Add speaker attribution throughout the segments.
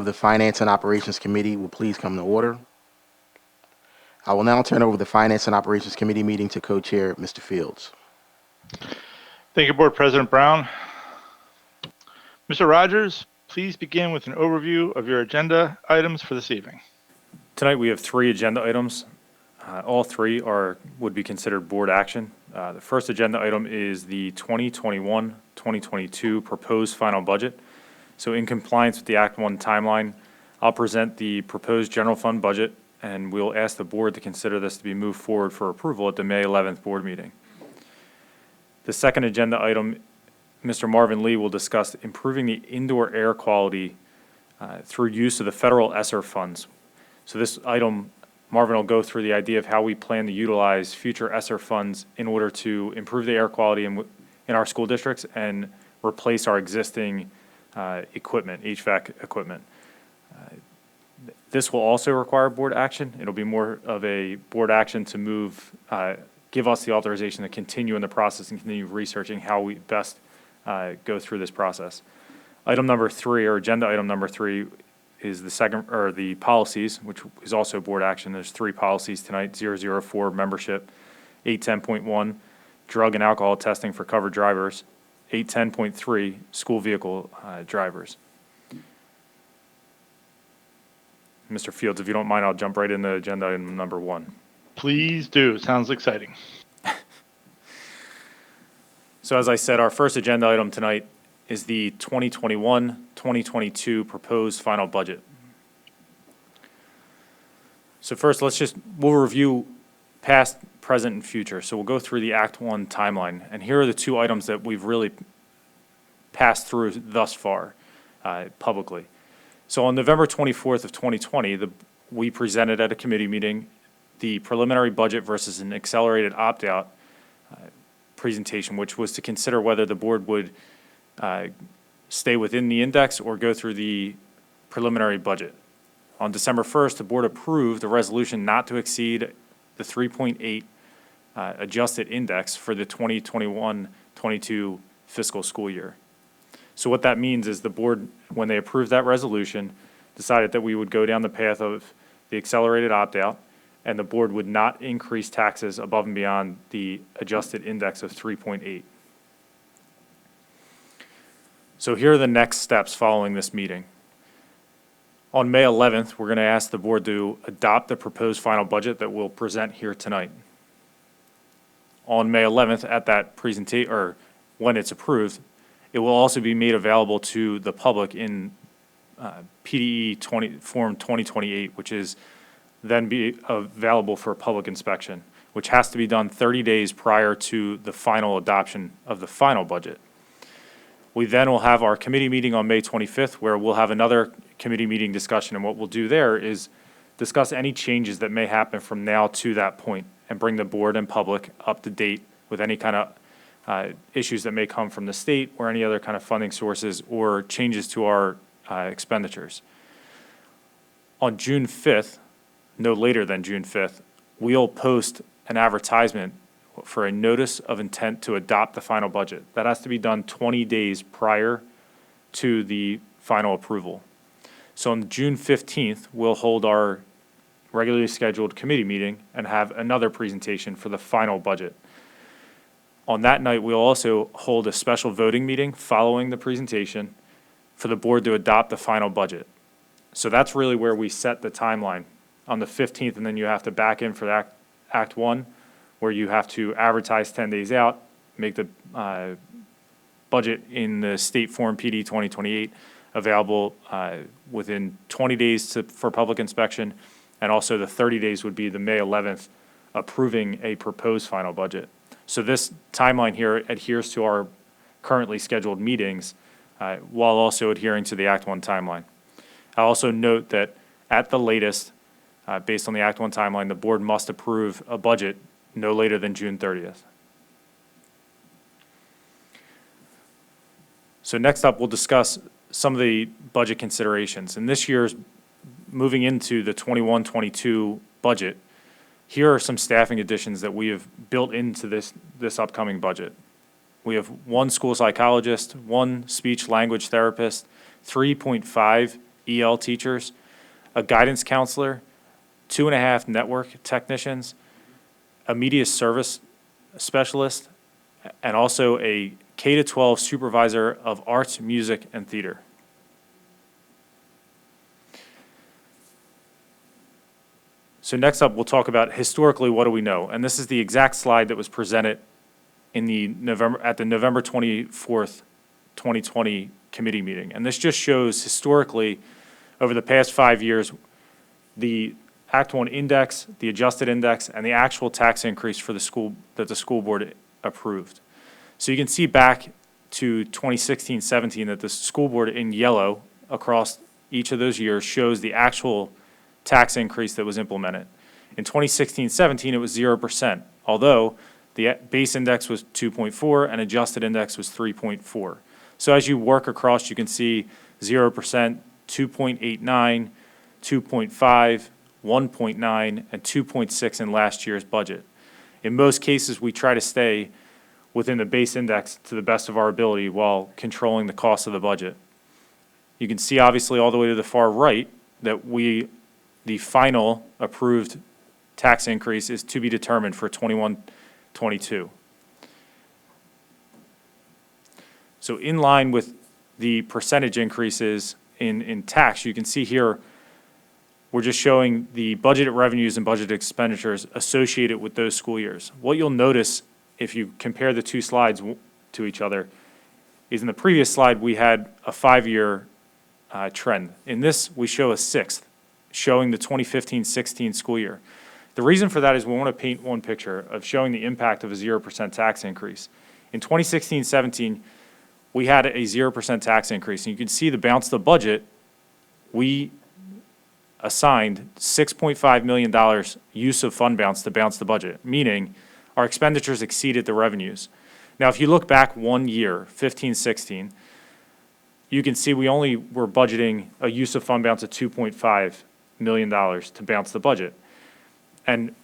Speaker 1: the Finance and Operations Committee will please come to order. I will now turn over the Finance and Operations Committee meeting to co-chair Mr. Fields.
Speaker 2: Thank you, Board President Brown. Mr. Rogers, please begin with an overview of your agenda items for this evening.
Speaker 3: Tonight we have 3 agenda items. All 3 would be considered board action. The first agenda item is the 2021-2022 proposed final budget. So in compliance with the Act 1 timeline, I'll present the proposed general fund budget, and we'll ask the board to consider this to be moved forward for approval at the May 11th board meeting. The second agenda item, Mr. Marvin Lee will discuss improving the indoor air quality through use of the federal Esser funds. So this item, Marvin will go through the idea of how we plan to utilize future Esser funds in order to improve the air quality in our school districts and replace our existing equipment, HVAC equipment. This will also require board action. It'll be more of a board action to give us the authorization to continue in the process and continue researching how we best go through this process. Item number 3, or agenda item number 3, is the policies, which is also board action. There's 3 policies tonight: 004 membership, 810.1 drug and alcohol testing for covered drivers, 810.3 school vehicle drivers. Mr. Fields, if you don't mind, I'll jump right into agenda item number 1.
Speaker 2: Please do. Sounds exciting.
Speaker 3: So as I said, our first agenda item tonight is the 2021-2022 proposed final budget. So first, we'll review past, present, and future. So we'll go through the Act 1 timeline. And here are the 2 items that we've really passed through thus far publicly. So on November 24th of 2020, we presented at a committee meeting the preliminary budget versus an accelerated opt-out presentation, which was to consider whether the board would stay within the index or go through the preliminary budget. On December 1st, the board approved a resolution not to exceed the 3.8 adjusted index for the 2021-22 fiscal school year. So what that means is the board, when they approved that resolution, decided that we would go down the path of the accelerated opt-out, and the board would not increase taxes above and beyond the adjusted index of 3.8. So here are the next steps following this meeting. On May 11th, we're going to ask the board to adopt the proposed final budget that we'll present here tonight. On May 11th, at that presentation, or when it's approved, it will also be made available to the public in PDE Form 2028, which is then be available for public inspection, which has to be done 30 days prior to the final adoption of the final budget. We then will have our committee meeting on May 25th, where we'll have another committee meeting discussion, and what we'll do there is discuss any changes that may happen from now to that point and bring the board and public up to date with any kind of issues that may come from the state or any other kind of funding sources or changes to our expenditures. On June 5th, no later than June 5th, we'll post an advertisement for a notice of intent to adopt the final budget. That has to be done 20 days prior to the final approval. So on June 15th, we'll hold our regularly scheduled committee meeting and have another presentation for the final budget. On that night, we'll also hold a special voting meeting following the presentation for the board to adopt the final budget. So that's really where we set the timeline on the 15th, and then you have to back in for Act 1, where you have to advertise 10 days out, make the budget in the state form PD 2028 available within 20 days for public inspection, and also the 30 days would be the May 11th approving a proposed final budget. So this timeline here adheres to our currently scheduled meetings while also adhering to the Act 1 timeline. I'll also note that at the latest, based on the Act 1 timeline, the board must approve a budget no later than June 30th. So next up, we'll discuss some of the budget considerations. And this year's moving into the 21-22 budget, here are some staffing additions that we have built into this upcoming budget. We have 1 school psychologist, 1 speech language therapist, 3.5 EL teachers, a guidance counselor, 2.5 network technicians, a media service specialist, and also a K-12 supervisor of arts, music, and theater. So next up, we'll talk about historically, what do we know? And this is the exact slide that was presented at the November 24th, 2020 committee meeting. And this just shows historically, over the past 5 years, the Act 1 index, the adjusted index, and the actual tax increase for the school that the school board approved. So you can see back to 2016-17 that the school board in yellow across each of those years shows the actual tax increase that was implemented. In 2016-17, it was 0%, although the base index was 2.4 and adjusted index was 3.4. So as you work across, you can see 0%, 2.89, 2.5, 1.9, and 2.6 in last year's budget. In most cases, we try to stay within the base index to the best of our ability while controlling the cost of the budget. You can see obviously all the way to the far right that the final approved tax increase is to be determined for 21-22. So in line with the percentage increases in tax, you can see here, we're just showing the budgeted revenues and budgeted expenditures associated with those school years. What you'll notice if you compare the two slides to each other is in the previous slide, we had a 5-year trend. In this, we show a sixth, showing the 2015-16 school year. The reason for that is we want to paint one picture of showing the impact of a 0% tax increase. In 2016-17, we had a 0% tax increase, and you can see the balance of the budget, we assigned $6.5 million use of fund balance to balance the budget, meaning our expenditures exceeded the revenues. Now, if you look back 1 year, 15-16, you can see we only were budgeting a use of fund balance of $2.5 million to balance the budget. And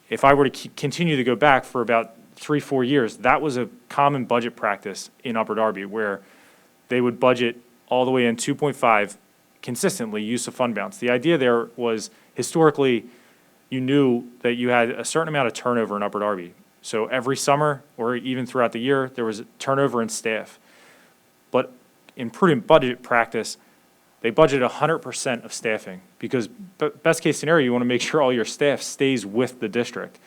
Speaker 3: if I were to continue to go back for about 3-4 years, that was a common budget practice in Upper Darby, where they would budget all the way in 2.5 consistently use of fund balance. The idea there was historically you knew that you had a certain amount of turnover in Upper Darby. So every summer or even throughout the year, there was turnover in staff. But in prudent budget practice, they budgeted 100% of staffing because best case scenario, you want to make sure all your staff stays with the district.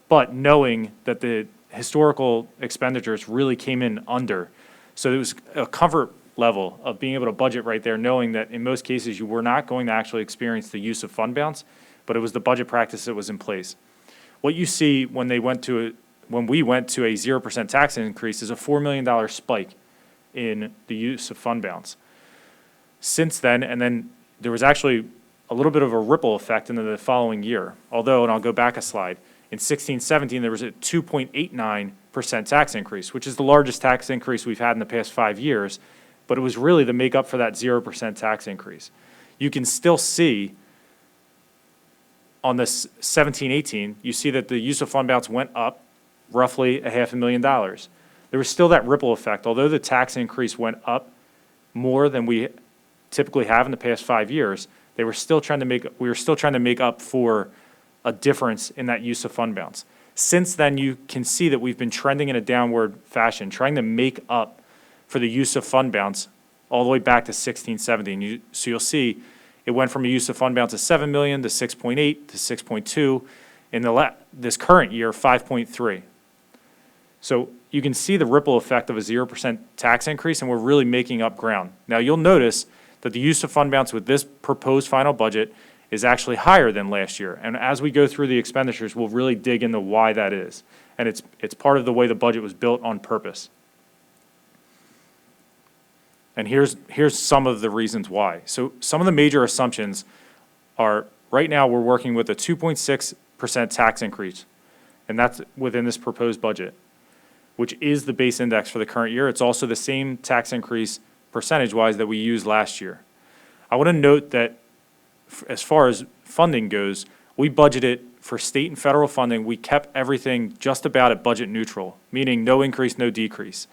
Speaker 3: But knowing that the historical expenditures really came in under. So it was a comfort level of being able to budget right there, knowing that in most cases you were not going to actually experience the use of fund balance, but it was the budget practice that was in place. What you see when we went to a 0% tax increase is a $4 million spike in the use of fund balance. Since then, and then there was actually a little bit of a ripple effect into the following year. Although, and I'll go back a slide, in 16-17 there was a 2.89% tax increase, which is the largest tax increase we've had in the past 5 years, but it was really to make up for that 0% tax increase. You can still see on this 17-18, you see that the use of fund balance went up roughly $500,000. There was still that ripple effect. Although the tax increase went up more than we typically have in the past 5 years, we were still trying to make up for a difference in that use of fund balance. Since then, you can see that we've been trending in a downward fashion, trying to make up for the use of fund balance all the way back to 16-17. So you'll see it went from a use of fund balance of $7 million to 6.8 to 6.2. In this current year, 5.3. So you can see the ripple effect of a 0% tax increase, and we're really making up ground. Now, you'll notice that the use of fund balance with this proposed final budget is actually higher than last year. And as we go through the expenditures, we'll really dig into why that is. And it's part of the way the budget was built on purpose. And here's some of the reasons why. So some of the major assumptions are, right now we're working with a 2.6% tax increase, and that's within this proposed budget, which is the base index for the current year. It's also the same tax increase percentage-wise that we used last year. I want to note that as far as funding goes, we budgeted for state and federal funding. We kept everything just about at budget neutral, meaning no increase, no decrease.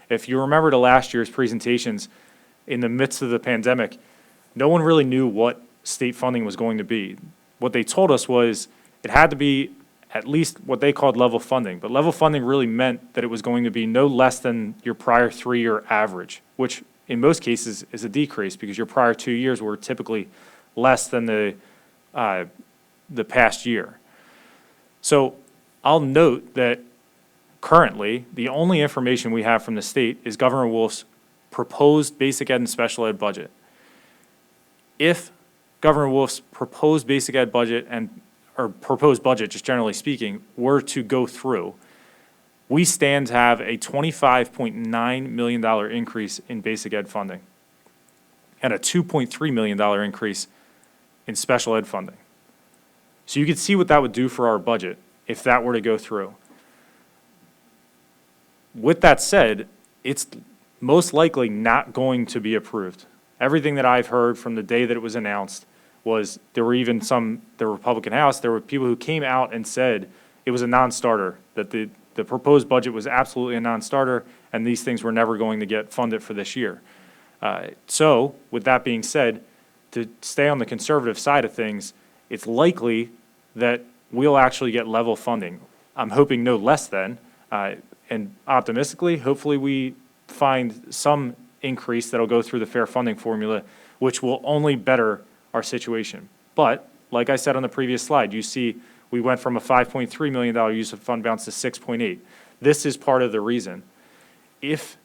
Speaker 3: If you remember to last year's presentations, in the midst of the pandemic, no one really knew what state funding was going to be. What they told us was it had to be at least what they called level funding. But level funding really meant that it was going to be no less than your prior 3-year average, which in most cases is a decrease because your prior 2 years were typically less than the past year. So I'll note that currently, the only information we have from the state is Governor Wolf's proposed basic ed and special ed budget. If Governor Wolf's proposed basic ed budget or proposed budget, just generally speaking, were to go through, we stand to have a $25.9 million increase in basic ed funding and a $2.3 million increase in special ed funding. So you could see what that would do for our budget if that were to go through. With that said, it's most likely not going to be approved. Everything that I've heard from the day that it was announced was there were even the Republican House, there were people who came out and said it was a non-starter, that the proposed budget was absolutely a non-starter, and these things were never going to get funded for this year. So, with that being said, to stay on the conservative side of things, it's likely that we'll actually get level funding. I'm hoping no less than, and optimistically, hopefully we find some increase that'll go through the fair funding formula, which will only better our situation. But, like I said on the previous slide, you see we went from a $5.3 million use of fund balance to 6.8. This is part of the reason. If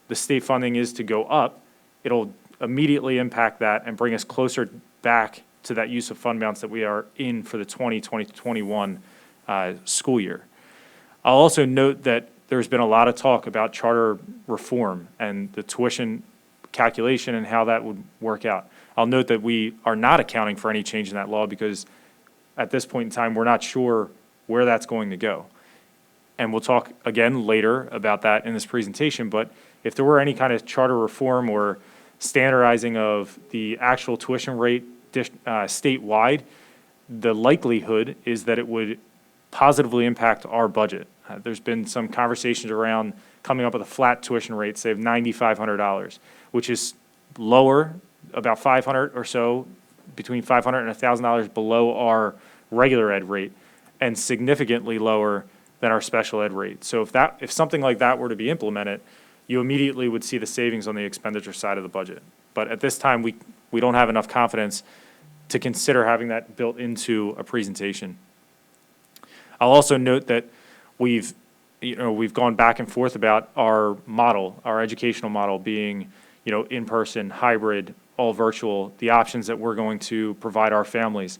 Speaker 3: the state funding is to go up, it'll immediately impact that and bring us closer back to that use of fund balance that we are in for the 2020-21 school year. I'll also note that there's been a lot of talk about charter reform and the tuition calculation and how that would work out. I'll note that we are not accounting for any change in that law because at this point in time, we're not sure where that's going to go. And we'll talk again later about that in this presentation, but if there were any kind of charter reform or standardizing of the actual tuition rate statewide, the likelihood is that it would positively impact our budget. There's been some conversations around coming up with a flat tuition rate, say of $9,500, which is lower, about $500 or so, between $500 and $1,000 below our regular ed rate, and significantly lower than our special ed rate. So if something like that were to be implemented, you immediately would see the savings on the expenditure side of the budget. But at this time, we don't have enough confidence to consider having that built into a presentation. I'll also note that we've gone back and forth about our model, our educational model being, in-person, hybrid, all virtual, the options that we're going to provide our families.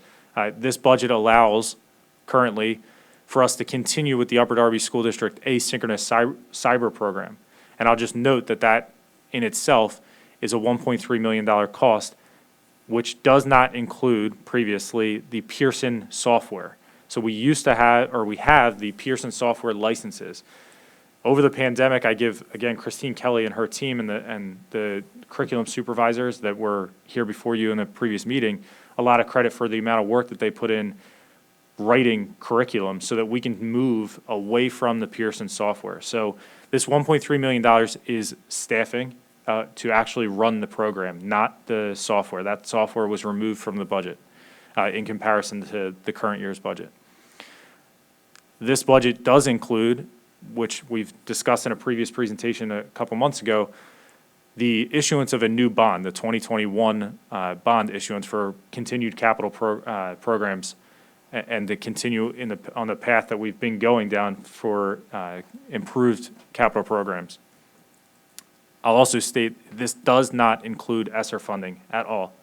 Speaker 3: This budget allows currently for us to continue with the Upper Darby School District asynchronous cyber program. And I'll just note that in itself is a $1.3 million cost, which does not include previously the Pearson software. So we have the Pearson software licenses. Over the pandemic, I give, again, Christine Kelly and her team and the curriculum supervisors that were here before you in the previous meeting a lot of credit for the amount of work that they put in writing curriculum so that we can move away from the Pearson software. So this $1.3 million is staffing to actually run the program, not the software. That software was removed from the budget in comparison to the current year's budget. This budget does include, which we've discussed in a previous presentation a couple months ago, the issuance of a new bond, the 2021 bond issuance for continued capital programs and to continue on the path that we've been going down for improved capital programs. I'll also state this does not include Esser funding at all.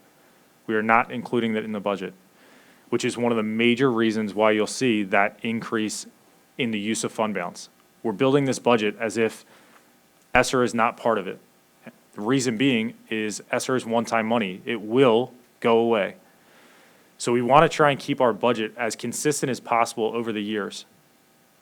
Speaker 3: We are not including that in the budget, which is one of the major reasons why you'll see that increase in the use of fund balance. We're building this budget as if Esser is not part of it. The reason being is Esser is one-time money. It will go away. So we want to try and keep our budget as consistent as possible over the years,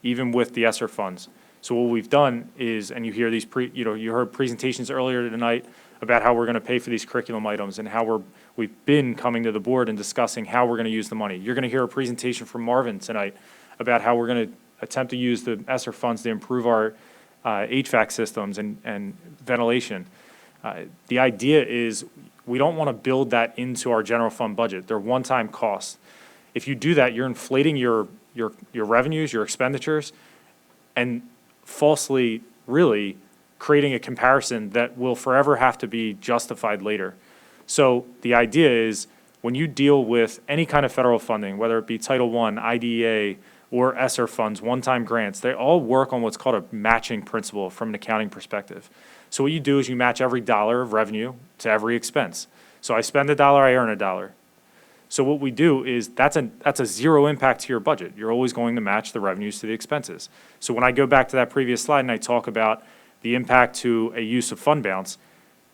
Speaker 3: even with the Esser funds. So what we've done is, and you hear these you heard presentations earlier tonight about how we're going to pay for these curriculum items and how we've been coming to the board and discussing how we're going to use the money. You're going to hear a presentation from Marvin tonight about how we're going to attempt to use the Esser funds to improve our HVAC systems and ventilation. The idea is we don't want to build that into our general fund budget. They're one-time costs. If you do that, you're inflating your revenues, your expenditures, and falsely really creating a comparison that will forever have to be justified later. So the idea is when you deal with any kind of federal funding, whether it be Title I, IDEA, or Esser funds, one-time grants, they all work on what's called a matching principle from an accounting perspective. So what you do is you match every dollar of revenue to every expense. So I spend $1, I earn $1. So what we do is that's a zero impact to your budget. You're always going to match the revenues to the expenses. So when I go back to that previous slide and I talk about the impact to a use of fund balance,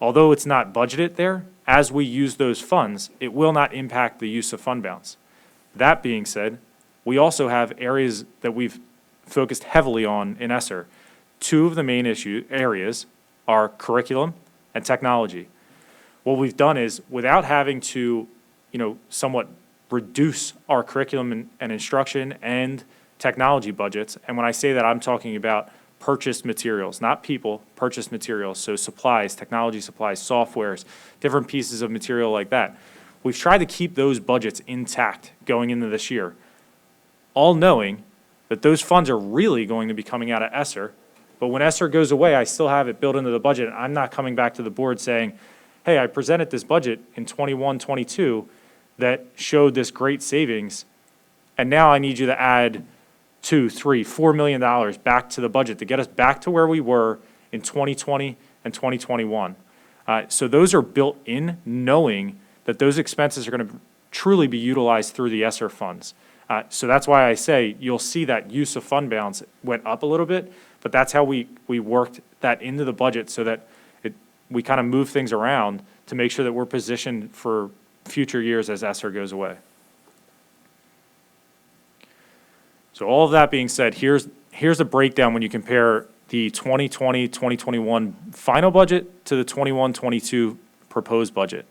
Speaker 3: although it's not budgeted there, as we use those funds, it will not impact the use of fund balance. That being said, we also have areas that we've focused heavily on in Esser. Two of the main areas are curriculum and technology. What we've done is, without having to, somewhat reduce our curriculum and instruction and technology budgets, and when I say that, I'm talking about purchased materials, not people, purchased materials, so supplies, technology supplies, softwares, different pieces of material like that. We've tried to keep those budgets intact going into this year, all knowing that those funds are really going to be coming out of Esser. But when Esser goes away, I still have it built into the budget. And I'm not coming back to the board saying, hey, I presented this budget in 21, 22 that showed this great savings, and now I need you to add $2, $3, $4 million back to the budget to get us back to where we were in 2020 and 2021. So those are built in, knowing that those expenses are going to truly be utilized through the Esser funds. So that's why I say you'll see that use of fund balance went up a little bit, but that's how we worked that into the budget so that we kind of move things around to make sure that we're positioned for future years as Esser goes away. So all of that being said, here's a breakdown when you compare the 2020-2021 final budget to the 21-22 proposed budget.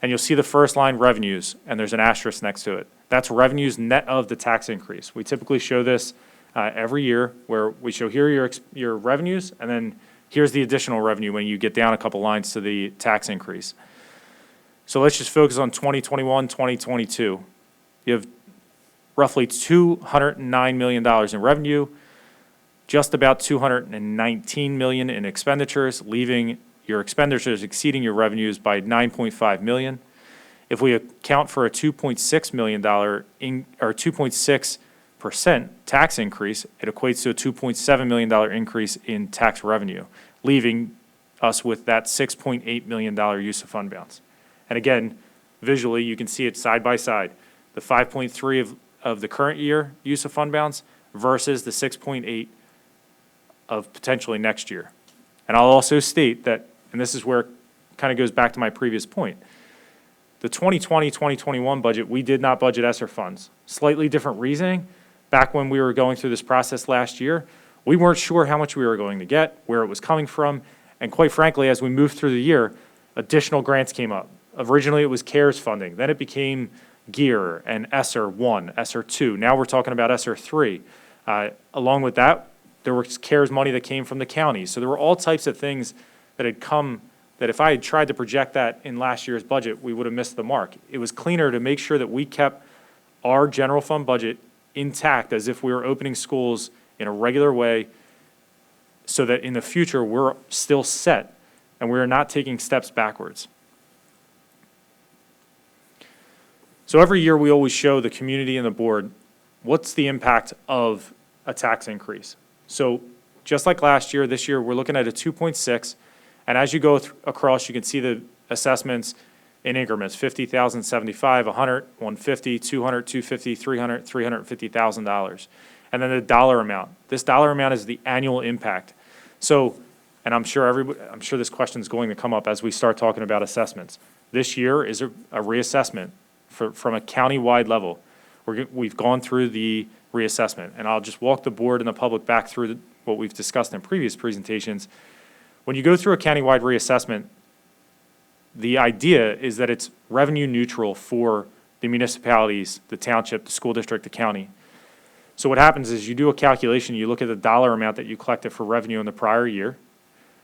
Speaker 3: And you'll see the first line, revenues, and there's an asterisk next to it. That's revenues net of the tax increase. We typically show this every year, where we show here your revenues, and then here's the additional revenue when you get down a couple lines to the tax increase. So let's just focus on 2021, 2022. You have roughly $209 million in revenue, just about $219 million in expenditures, leaving your expenditures exceeding your revenues by $9.5 million. If we account for a $2.6 million or 2.6% tax increase, it equates to a $2.7 million increase in tax revenue, leaving us with that $6.8 million use of fund balance. And again, visually, you can see it side by side. The 5.3 of the current year use of fund balance versus the 6.8 of potentially next year. And I'll also state that, and this is where it kind of goes back to my previous point, the 2020-2021 budget, we did not budget Esser funds. Slightly different reasoning. Back when we were going through this process last year, we weren't sure how much we were going to get, where it was coming from, and quite frankly, as we moved through the year, additional grants came up. Originally, it was CARES funding. Then it became GEAR and Esser 1, Esser 2. Now we're talking about Esser 3. Along with that, there was CARES money that came from the county. So there were all types of things that had come that if I had tried to project that in last year's budget, we would have missed the mark. It was cleaner to make sure that we kept our general fund budget intact as if we were opening schools in a regular way so that in the future we're still set and we're not taking steps backwards. So every year we always show the community and the board what's the impact of a tax increase. So just like last year, this year we're looking at a 2.6, and as you go across, you can see the assessments in increments: 50,000, 75, 100, 150, 200, 250, 300, $350,000, and then the dollar amount. This dollar amount is the annual impact. So, and I'm sure this question is going to come up as we start talking about assessments. This year is a reassessment from a county-wide level. We've gone through the reassessment, and I'll just walk the board and the public back through what we've discussed in previous presentations. When you go through a county-wide reassessment, the idea is that it's revenue neutral for the municipalities, the township, the school district, the county. So what happens is you do a calculation, you look at the dollar amount that you collected for revenue in the prior year,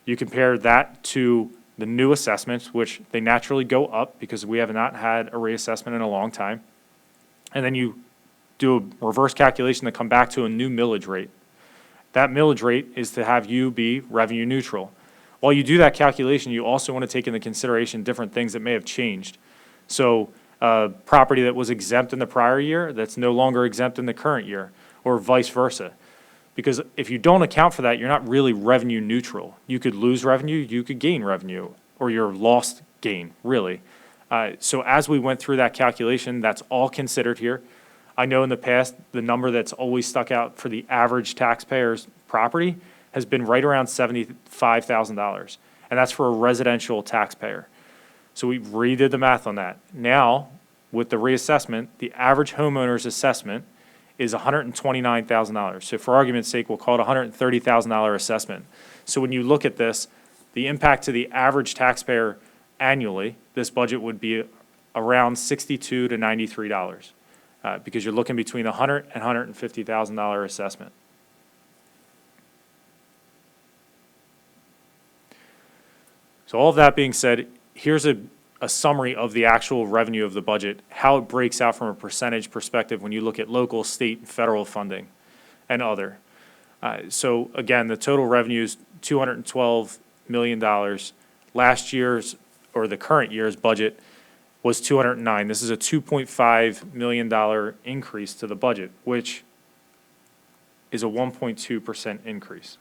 Speaker 3: you compare that to the new assessments, which they naturally go up because we have not had a reassessment in a long time. And then you do a reverse calculation to come back to a new millage rate. That millage rate is to have you be revenue neutral. While you do that calculation, you also want to take into consideration different things that may have changed. So property that was exempt in the prior year that's no longer exempt in the current year, or vice versa. Because if you don't account for that, you're not really revenue neutral. You could lose revenue, you could gain revenue, or you're lost gain, really. So as we went through that calculation, that's all considered here. I know in the past, the number that's always stuck out for the average taxpayer's property has been right around $75,000. And that's for a residential taxpayer. So we redid the math on that. Now, with the reassessment, the average homeowner's assessment is $129,000. So for argument's sake, we'll call it a $130,000 assessment. So when you look at this, the impact to the average taxpayer annually, this budget would be around $62 to $93, because you're looking between $100,000 and $150,000 assessment. So all of that being said, here's a summary of the actual revenue of the budget, how it breaks out from a percentage perspective when you look at local, state, and federal funding and other. So again, the total revenue is $212 million. Last year's, or the current year's budget was $209. This is a $2.5 million increase to the budget, which is a 1.2% increase.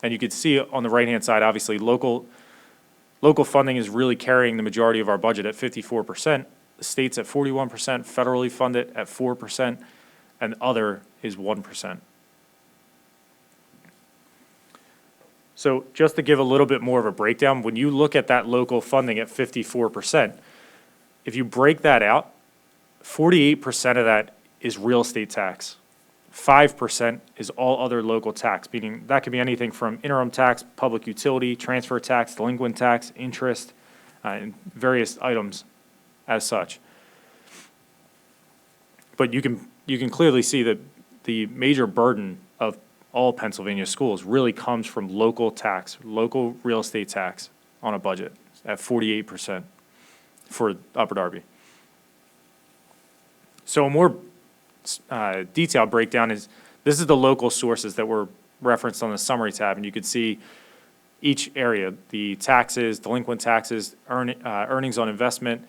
Speaker 3: And you can see on the right-hand side, obviously, local funding is really carrying the majority of our budget at 54%. The state's at 41%, federally funded at 4%, and other is 1%. So just to give a little bit more of a breakdown, when you look at that local funding at 54%, if you break that out, 48% of that is real estate tax. 5% is all other local tax, meaning that could be anything from interim tax, public utility, transfer tax, delinquent tax, interest, and various items as such. But you can clearly see that the major burden of all Pennsylvania schools really comes from local tax, local real estate tax on a budget at 48% for Upper Darby. So a more detailed breakdown is, this is the local sources that were referenced on the summary tab, and you can see each area, the taxes, delinquent taxes, earnings on investment,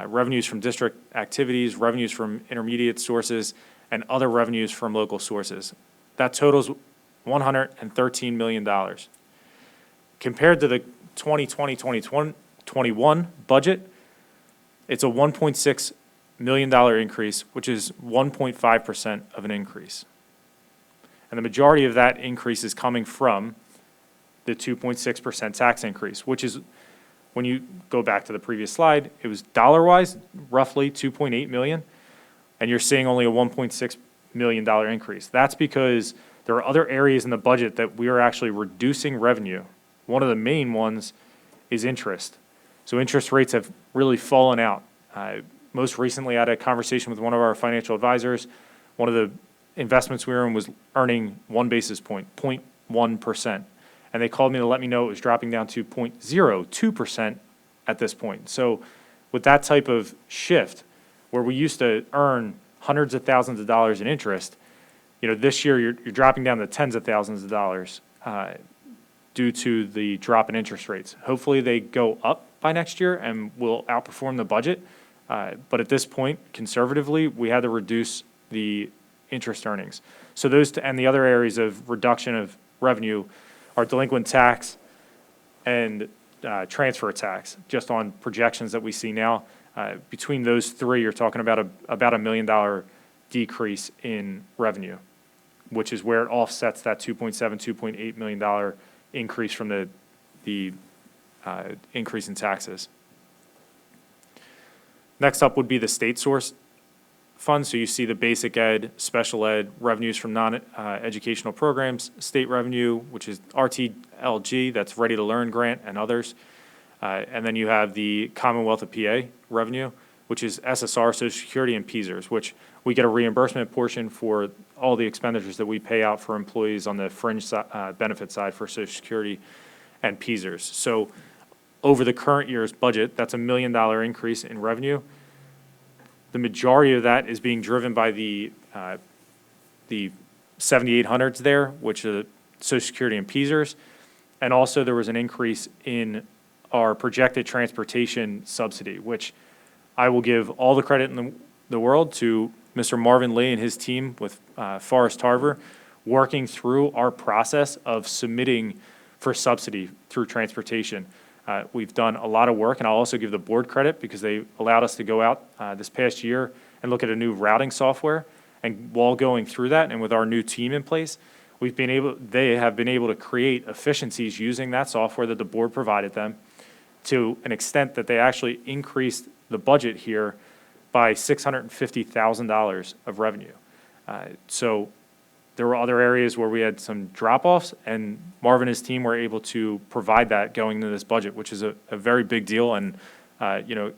Speaker 3: revenues from district activities, revenues from intermediate sources, and other revenues from local sources. That totals $113 million. Compared to the 2020-2021 budget, it's a $1.6 million increase, which is 1.5% of an increase. And the majority of that increase is coming from the 2.6% tax increase, which is, when you go back to the previous slide, it was dollar-wise roughly $2.8 million, and you're seeing only a $1.6 million increase. That's because there are other areas in the budget that we are actually reducing revenue. One of the main ones is interest. So interest rates have really fallen out. Most recently, I had a conversation with one of our financial advisors. One of the investments we were in was earning 1 basis point, 0.1%. And they called me to let me know it was dropping down to 0.02% at this point. So with that type of shift, where we used to earn hundreds of thousands of dollars in interest, this year you're dropping down to tens of thousands of dollars due to the drop in interest rates. Hopefully they go up by next year and will outperform the budget. But at this point, conservatively, we had to reduce the interest earnings. So and the other areas of reduction of revenue are delinquent tax and transfer tax, just on projections that we see now. Between those three, you're talking about about $1 million decrease in revenue, which is where it offsets that $2.8 million increase from the increase in taxes. Next up would be the state source funds. So you see the basic ed, special ed, revenues from non-educational programs, state revenue, which is RTLG, that's Ready to Learn grant, and others. And then you have the Commonwealth of PA revenue, which is SSR, Social Security, and PSERS, which we get a reimbursement portion for all the expenditures that we pay out for employees on the fringe benefit side for Social Security and PSERS. So over the current year's budget, that's $1 million increase in revenue. The majority of that is being driven by the 7800s there, which are Social Security and PSERS. And also there was an increase in our projected transportation subsidy, which I will give all the credit in the world to Mr. Marvin Lee and his team with Forrest Tarver, working through our process of submitting for subsidy through transportation. We've done a lot of work, and I'll also give the board credit because they allowed us to go out this past year and look at a new routing software. And while going through that, and with our new team in place, they have been able to create efficiencies using that software that the board provided them to an extent that they actually increased the budget here by $650,000 of revenue. So there were other areas where we had some drop-offs, and Marvin and his team were able to provide that going into this budget, which is a very big deal, and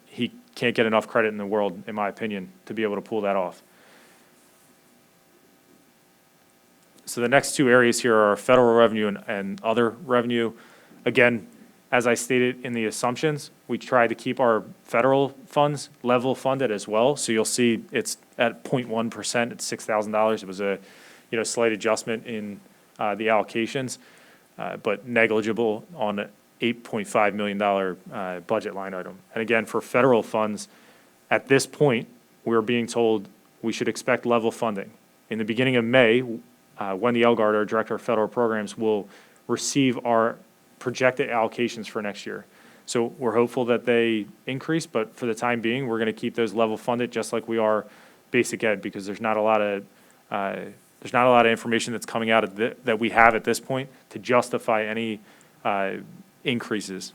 Speaker 3: he can't get enough credit in the world, in my opinion, to be able to pull that off. So the next two areas here are federal revenue and other revenue. Again, as I stated in the assumptions, we tried to keep our federal funds level funded as well. So you'll see it's at 0.1%, it's $6,000. It was a slight adjustment in the allocations, but negligible on an $8.5 million budget line item. And again, for federal funds, at this point, we're being told we should expect level funding. In the beginning of May, Wendy Elgard, our Director of Federal Programs, will receive our projected allocations for next year. So we're hopeful that they increase, but for the time being, we're going to keep those level funded just like we are basic ed, because there's not a lot of information that's coming out that we have at this point to justify any increases.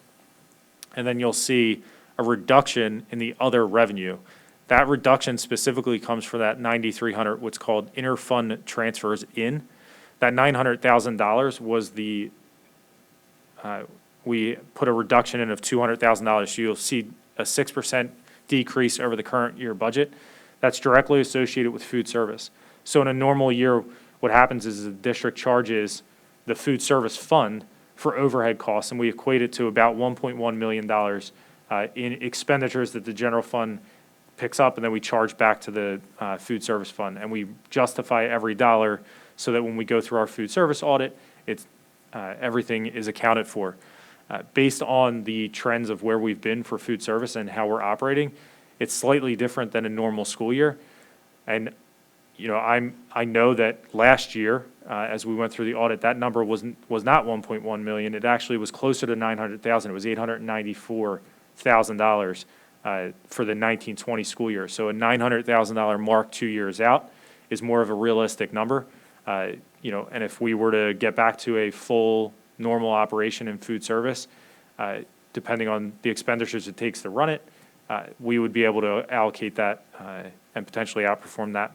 Speaker 3: And then you'll see a reduction in the other revenue. That reduction specifically comes from that 9,300, what's called interfund transfers in. That $900,000 was we put a reduction in of $200,000. So you'll see a 6% decrease over the current year budget. That's directly associated with food service. So in a normal year, what happens is the district charges the food service fund for overhead costs, and we equate it to about $1.1 million in expenditures that the general fund picks up, and then we charge back to the food service fund. And we justify every dollar so that when we go through our food service audit, everything is accounted for. Based on the trends of where we've been for food service and how we're operating, it's slightly different than a normal school year. And I know that last year, as we went through the audit, that number was not 1.1 million. It actually was closer to 900,000. It was $894,000 for the 1920 school year. So a $900,000 mark 2 years out is more of a realistic number. And if we were to get back to a full normal operation in food service, depending on the expenditures it takes to run it, we would be able to allocate that and potentially outperform that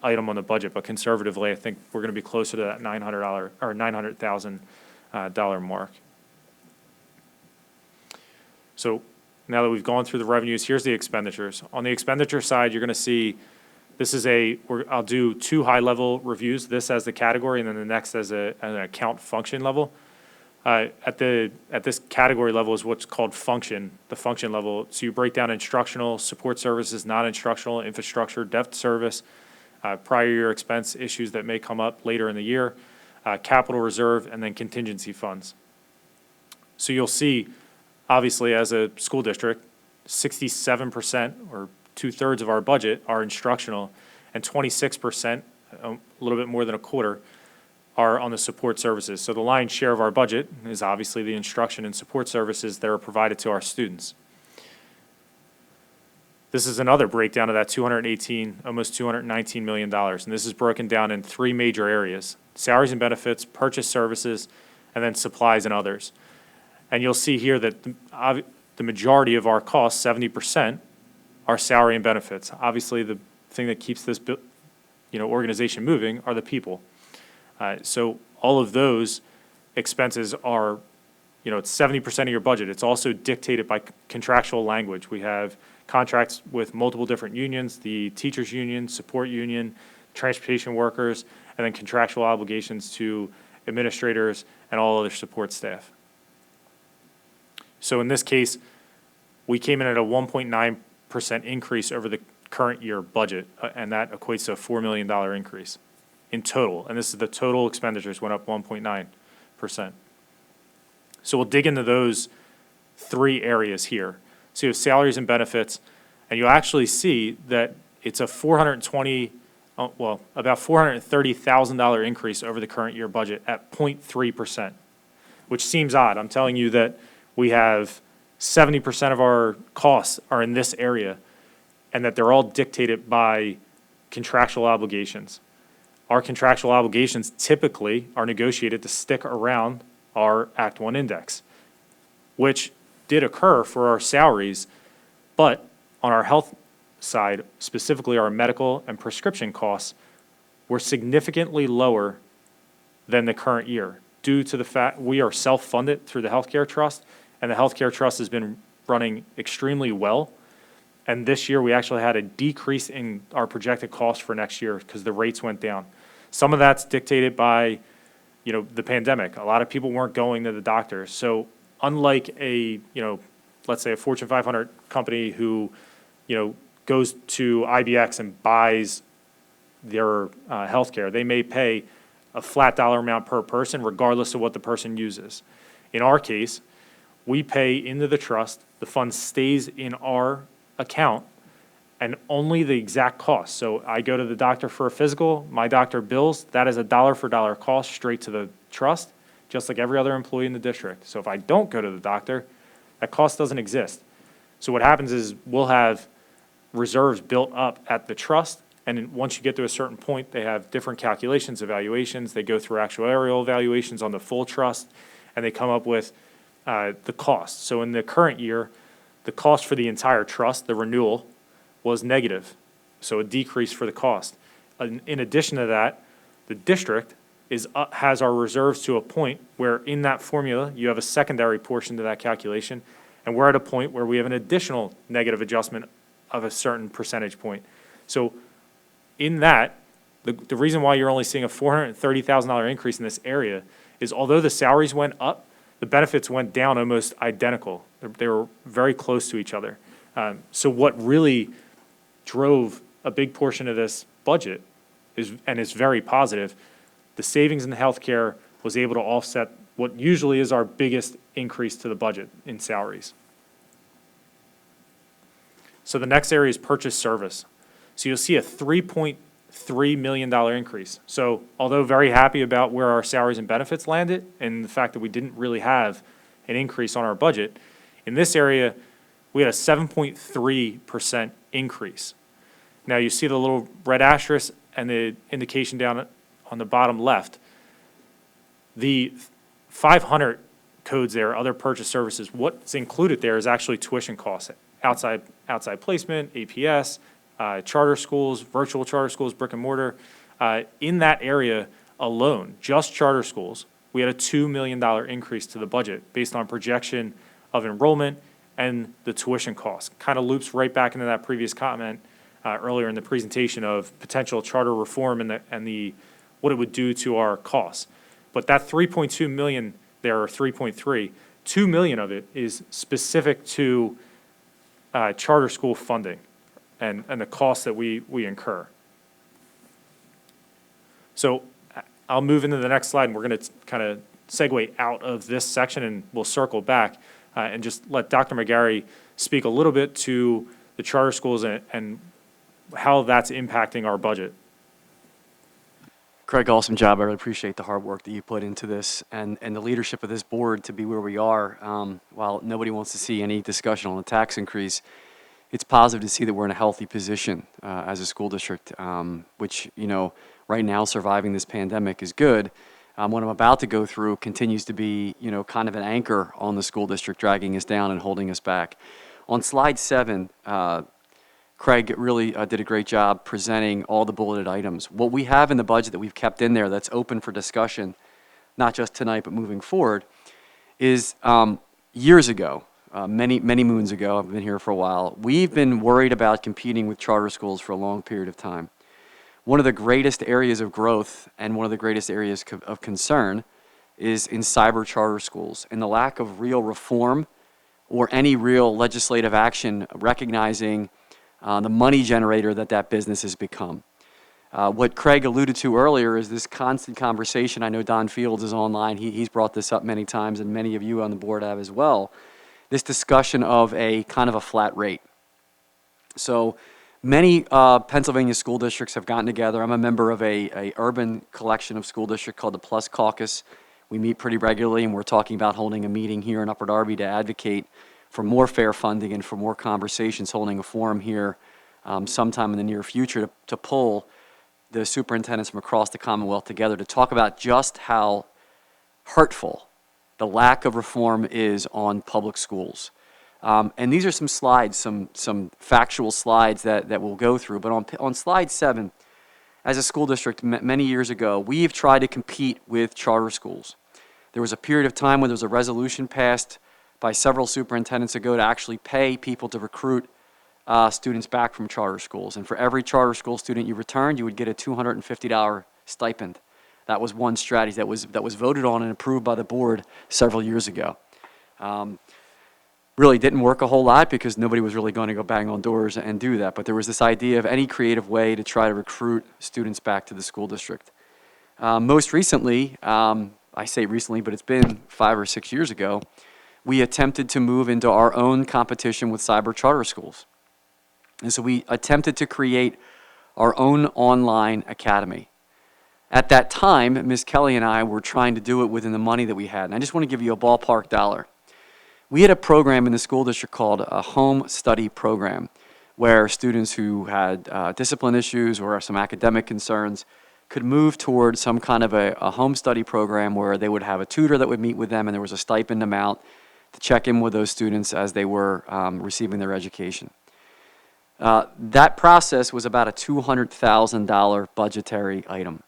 Speaker 3: item on the budget. But conservatively, I think we're going to be closer to that $900 or $900,000 mark. So now that we've gone through the revenues, here's the expenditures. On the expenditure side, you're going to see this is I'll do two high-level reviews, this as the category and then the next as an account function level. At this category level is what's called the function level. So you break down instructional, support services, non-instructional, infrastructure, debt service, prior year expense issues that may come up later in the year, capital reserve, and then contingency funds. So you'll see, obviously, as a school district, 67% or 2/3 of our budget are instructional, and 26%, a little bit more than a quarter, are on the support services. So the lion's share of our budget is obviously the instruction and support services that are provided to our students. This is another breakdown of that almost $219 million, and this is broken down in three major areas: salaries and benefits, purchase services, and then supplies and others. And you'll see here that the majority of our costs, 70%, are salary and benefits. Obviously, the thing that keeps this organization moving are the people. So all of those expenses are it's 70% of your budget. It's also dictated by contractual language. We have contracts with multiple different unions, the teachers union, support union, transportation workers, and then contractual obligations to administrators and all other support staff. So in this case, we came in at a 1.9% increase over the current year budget, and that equates to a $4 million increase in total. And this is the total expenditures went up 1.9%. So we'll dig into those three areas here. So you have salaries and benefits, and you'll actually see that it's a about $430,000 increase over the current year budget at 0.3%, which seems odd. I'm telling you that we have 70% of our costs are in this area, and that they're all dictated by contractual obligations. Our contractual obligations typically are negotiated to stick around our Act 1 index, which did occur for our salaries, but on our health side, specifically our medical and prescription costs, were significantly lower than the current year due to the fact we are self-funded through the healthcare trust, and the healthcare trust has been running extremely well. And this year we actually had a decrease in our projected costs for next year because the rates went down. Some of that's dictated by, the pandemic. A lot of people weren't going to the doctor. So unlike let's say a Fortune 500 company who, goes to IBX and buys their healthcare, they may pay a flat dollar amount per person regardless of what the person uses. In our case, we pay into the trust, the fund stays in our account, and only the exact cost. So I go to the doctor for a physical, my doctor bills, that is a dollar for dollar cost straight to the trust, just like every other employee in the district. So if I don't go to the doctor, that cost doesn't exist. So what happens is we'll have reserves built up at the trust, and once you get to a certain point, they have different calculations, evaluations, they go through actuarial evaluations on the full trust, and they come up with the cost. So in the current year, the cost for the entire trust, the renewal, was negative, so a decrease for the cost. In addition to that, the district has our reserves to a point where in that formula, you have a secondary portion to that calculation, and we're at a point where we have an additional negative adjustment of a certain percentage point. So in that, the reason why you're only seeing a $430,000 increase in this area is although the salaries went up, the benefits went down almost identical. They were very close to each other. So what really drove a big portion of this budget is very positive. The savings in the healthcare was able to offset what usually is our biggest increase to the budget in salaries. So the next area is purchase service. So you'll see a $3.3 million increase. So although very happy about where our salaries and benefits landed and the fact that we didn't really have an increase on our budget, in this area, we had a 7.3% increase. Now you see the little red asterisk and the indication down on the bottom left. The 500 codes there, other purchase services, what's included there is actually tuition costs, outside placement, APS, charter schools, virtual charter schools, brick and mortar. In that area alone, just charter schools, we had a $2 million increase to the budget based on projection of enrollment and the tuition costs. Kind of loops right back into that previous comment earlier in the presentation of potential charter reform and the what it would do to our costs. But that 3.2 million there, or 3.3, 2 million of it is specific to charter school funding and the costs that we incur. So I'll move into the next slide, and we're going to kind of segue out of this section, and we'll circle back and just let Dr. McGarry speak a little bit to the charter schools and how that's impacting our budget.
Speaker 4: Craig, awesome job. I really appreciate the hard work that you put into this and the leadership of this board to be where we are. While nobody wants to see any discussion on the tax increase, it's positive to see that we're in a healthy position as a school district, which, right now surviving this pandemic is good. What I'm about to go through continues to be, kind of an anchor on the school district, dragging us down and holding us back. On slide 7, Craig really did a great job presenting all the bulleted items. What we have in the budget that we've kept in there that's open for discussion, not just tonight but moving forward, is years ago, many moons ago, I've been here for a while, we've been worried about competing with charter schools for a long period of time. One of the greatest areas of growth and one of the greatest areas of concern is in cyber charter schools, and the lack of real reform or any real legislative action recognizing the money generator that business has become. What Craig alluded to earlier is this constant conversation. I know Don Fields is online. He's brought this up many times, and many of you on the board have as well. This discussion of a kind of a flat rate. So many Pennsylvania school districts have gotten together. I'm a member of a urban collection of school districts called the Plus Caucus. We meet pretty regularly, and we're talking about holding a meeting here in Upper Darby to advocate for more fair funding and for more conversations, holding a forum here sometime in the near future to pull the superintendents from across the Commonwealth together to talk about just how hurtful the lack of reform is on public schools. And these are some slides, some factual slides that we'll go through. But on slide 7, as a school district many years ago, we've tried to compete with charter schools. There was a period of time when there was a resolution passed by several superintendents ago to actually pay people to recruit students back from charter schools. And for every charter school student you returned, you would get a $250 stipend. That was one strategy that was voted on and approved by the board several years ago. Really didn't work a whole lot because nobody was really going to go bang on doors and do that. But there was this idea of any creative way to try to recruit students back to the school district. Most recently, I say recently, but it's been 5 or 6 years ago, we attempted to move into our own competition with cyber charter schools. And so we attempted to create our own online academy. At that time, Ms. Kelly and I were trying to do it within the money that we had. And I just want to give you a ballpark dollar. We had a program in the school district called a home study program, where students who had discipline issues or some academic concerns could move toward some kind of a home study program where they would have a tutor that would meet with them, and there was a stipend amount to check in with those students as they were receiving their education. That process was about a $200,000 budgetary item.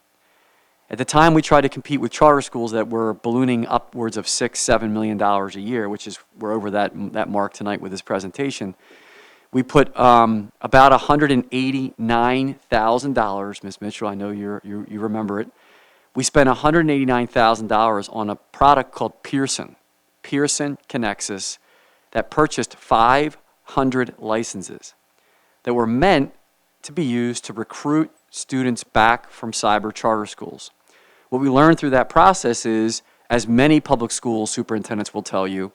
Speaker 4: At the time, we tried to compete with charter schools that were ballooning upwards of $6-7 million a year, which is, we're over that mark tonight with this presentation. We put about $189,000, Ms. Mitchell, I know you remember it. We spent $189,000 on a product called Pearson Connexus, that purchased 500 licenses that were meant to be used to recruit students back from cyber charter schools. What we learned through that process is, as many public school superintendents will tell you,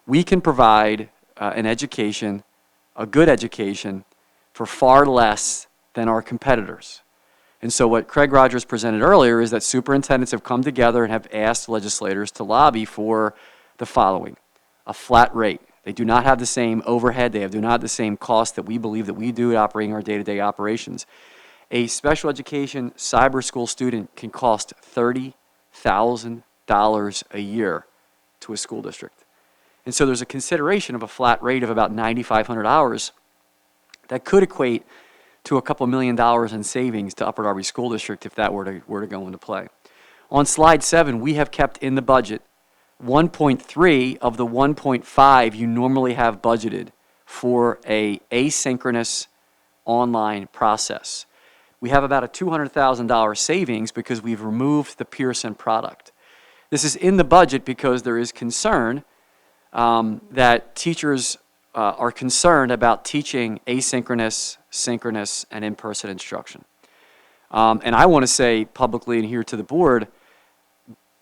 Speaker 4: we can provide an education, a good education, for far less than our competitors. And so what Craig Rogers presented earlier is that superintendents have come together and have asked legislators to lobby for the following: a flat rate. They do not have the same overhead. They do not have the same cost that we believe that we do at operating our day-to-day operations. A special education cyber school student can cost $30,000 a year to a school district. And so there's a consideration of a flat rate of about $9,500 that could equate to a couple $1 million in savings to Upper Darby School District if that were to go into play. On slide 7, we have kept in the budget 1.3 of the 1.5 you normally have budgeted for a asynchronous online process. We have about a $200,000 savings because we've removed the Pearson product. This is in the budget because there is concern that teachers are concerned about teaching asynchronous, synchronous, and in-person instruction. And I want to say publicly and here to the board,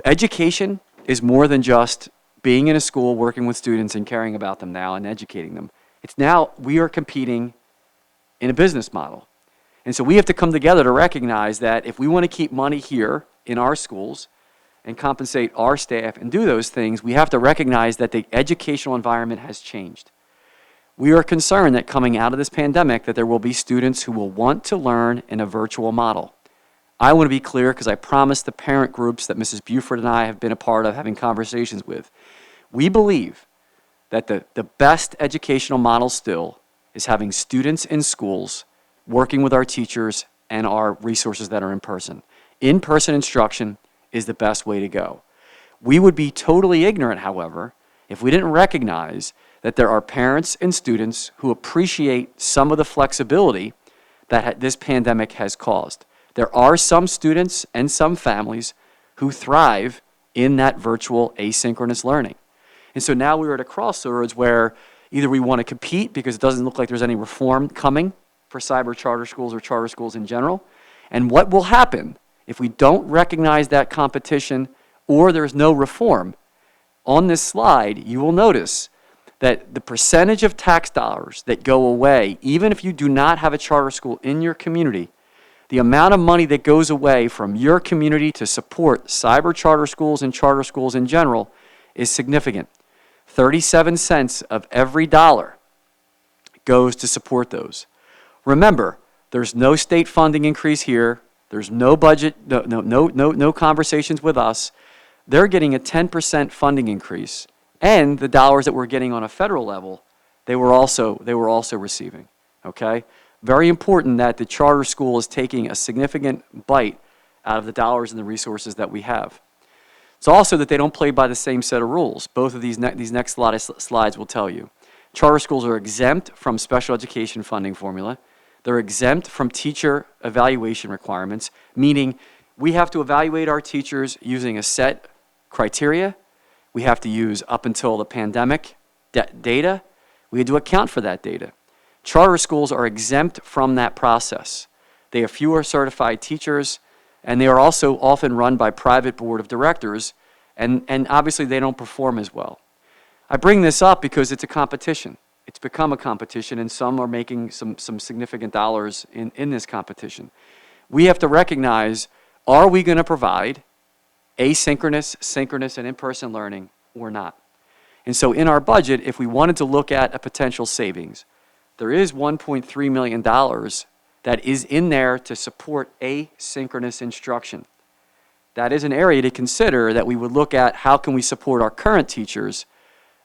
Speaker 4: education is more than just being in a school, working with students and caring about them now and educating them. It's now we are competing in a business model. And so we have to come together to recognize that if we want to keep money here in our schools and compensate our staff and do those things, we have to recognize that the educational environment has changed. We are concerned that coming out of this pandemic that there will be students who will want to learn in a virtual model. I want to be clear because I promised the parent groups that Mrs. Buford and I have been a part of having conversations with. We believe that the best educational model still is having students in schools working with our teachers and our resources that are in person. In-person instruction is the best way to go. We would be totally ignorant, however, if we didn't recognize that there are parents and students who appreciate some of the flexibility that this pandemic has caused. There are some students and some families who thrive in that virtual asynchronous learning. And so now we're at a crossroads where either we want to compete because it doesn't look like there's any reform coming for cyber charter schools or charter schools in general. And what will happen if we don't recognize that competition or there's no reform? On this slide, you will notice that the percentage of tax dollars that go away, even if you do not have a charter school in your community, the amount of money that goes away from your community to support cyber charter schools and charter schools in general is significant. 37 cents of every dollar goes to support those. Remember, there's no state funding increase here. There's no budget, no conversations with us. They're getting a 10% funding increase, and the dollars that we're getting on a federal level, they were also receiving. Okay, very important that the charter school is taking a significant bite out of the dollars and the resources that we have. It's also that they don't play by the same set of rules. Both of these next lot of slides will tell you. Charter schools are exempt from special education funding formula. They're exempt from teacher evaluation requirements, meaning we have to evaluate our teachers using a set criteria. We have to use, up until the pandemic, data. We had to account for that data. Charter schools are exempt from that process. They have fewer certified teachers, and they are also often run by private board of directors, and obviously they don't perform as well. I bring this up because it's a competition. It's become a competition, and some are making some significant dollars in this competition. We have to recognize, are we going to provide asynchronous, synchronous, and in-person learning or not? And so in our budget, if we wanted to look at a potential savings, there is $1.3 million that is in there to support asynchronous instruction. That is an area to consider, that we would look at how can we support our current teachers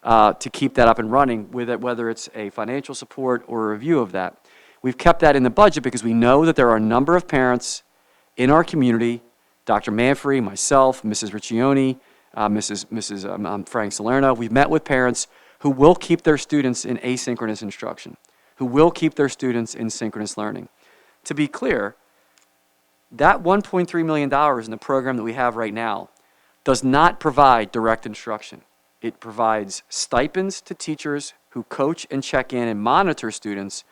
Speaker 4: to keep that up and running, with it, whether it's a financial support or a review of that. We've kept that in the budget because we know that there are a number of parents in our community, Dr. Manfrey, myself, Mrs. Riccioni, Mrs. Frank Salerno. We've met with parents who will keep their students in asynchronous instruction, who will keep their students in synchronous learning. To be clear, that $1.3 million in the program that we have right now does not provide direct instruction. It provides stipends to teachers who coach and check in and monitor students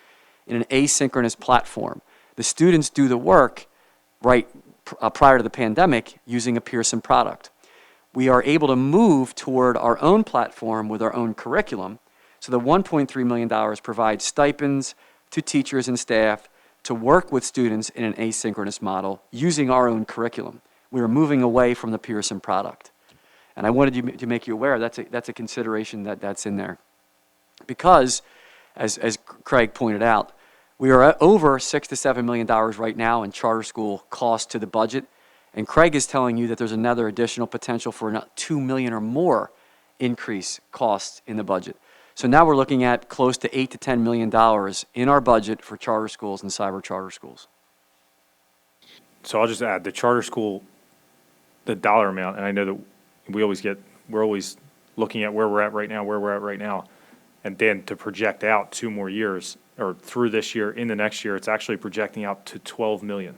Speaker 4: in an asynchronous platform. The students do the work prior to the pandemic using a Pearson product. We are able to move toward our own platform with our own curriculum. So the $1.3 million provides stipends to teachers and staff to work with students in an asynchronous model using our own curriculum. We are moving away from the Pearson product. And I wanted to make you aware that's a consideration that's in there. Because, as Craig pointed out, we are at over $6 to $7 million right now in charter school cost to the budget. And Craig is telling you that there's another additional potential for $2 million or more increase costs in the budget. So now we're looking at close to $8 to $10 million in our budget for charter schools and cyber charter schools.
Speaker 3: So I'll just add the charter school, the dollar amount, and I know that we're always looking at where we're at right now, and then to project out 2 more years, or through this year into next year, it's actually projecting out to 12 million.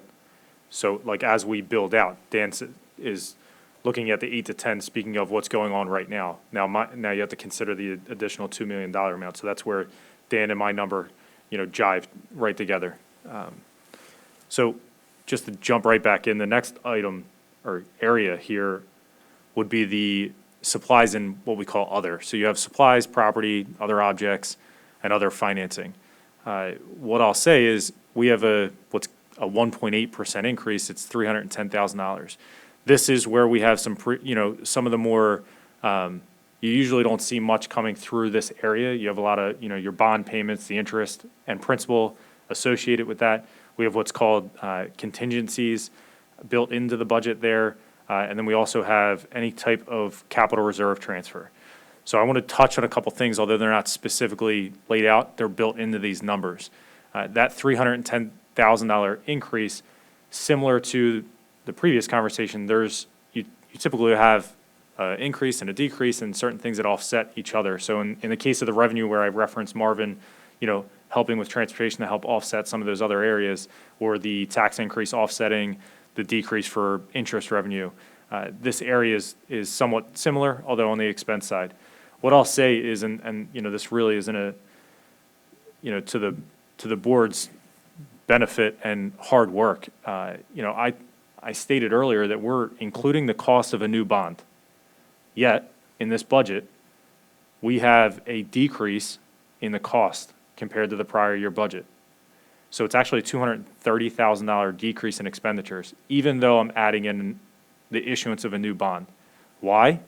Speaker 3: So like as we build out, Dan is looking at the 8 to 10, speaking of what's going on right now. Now you have to consider the additional $2 million amount. So that's where Dan and my number, jive right together. So just to jump right back in, the next item or area here would be the supplies and what we call other. So you have supplies, property, other objects, and other financing. What I'll say is we have what's a 1.8% increase. It's $310,000. This is where we have some of the more, you usually don't see much coming through this area. You have a lot of, your bond payments, the interest and principal associated with that. We have what's called contingencies built into the budget there. And then we also have any type of capital reserve transfer. So I want to touch on a couple things, although they're not specifically laid out, they're built into these numbers. That $310,000 increase, similar to the previous conversation, you typically have increase and a decrease, and certain things that offset each other. So in the case of the revenue where I referenced Marvin, helping with transportation to help offset some of those other areas, or the tax increase offsetting the decrease for interest revenue, this area is somewhat similar, although on the expense side. What I'll say is, and this really isn't to the board's benefit and hard work. I stated earlier that we're including the cost of a new bond. Yet, in this budget, we have a decrease in the cost compared to the prior year budget. So it's actually a $230,000 decrease in expenditures, even though I'm adding in the issuance of a new bond. Why?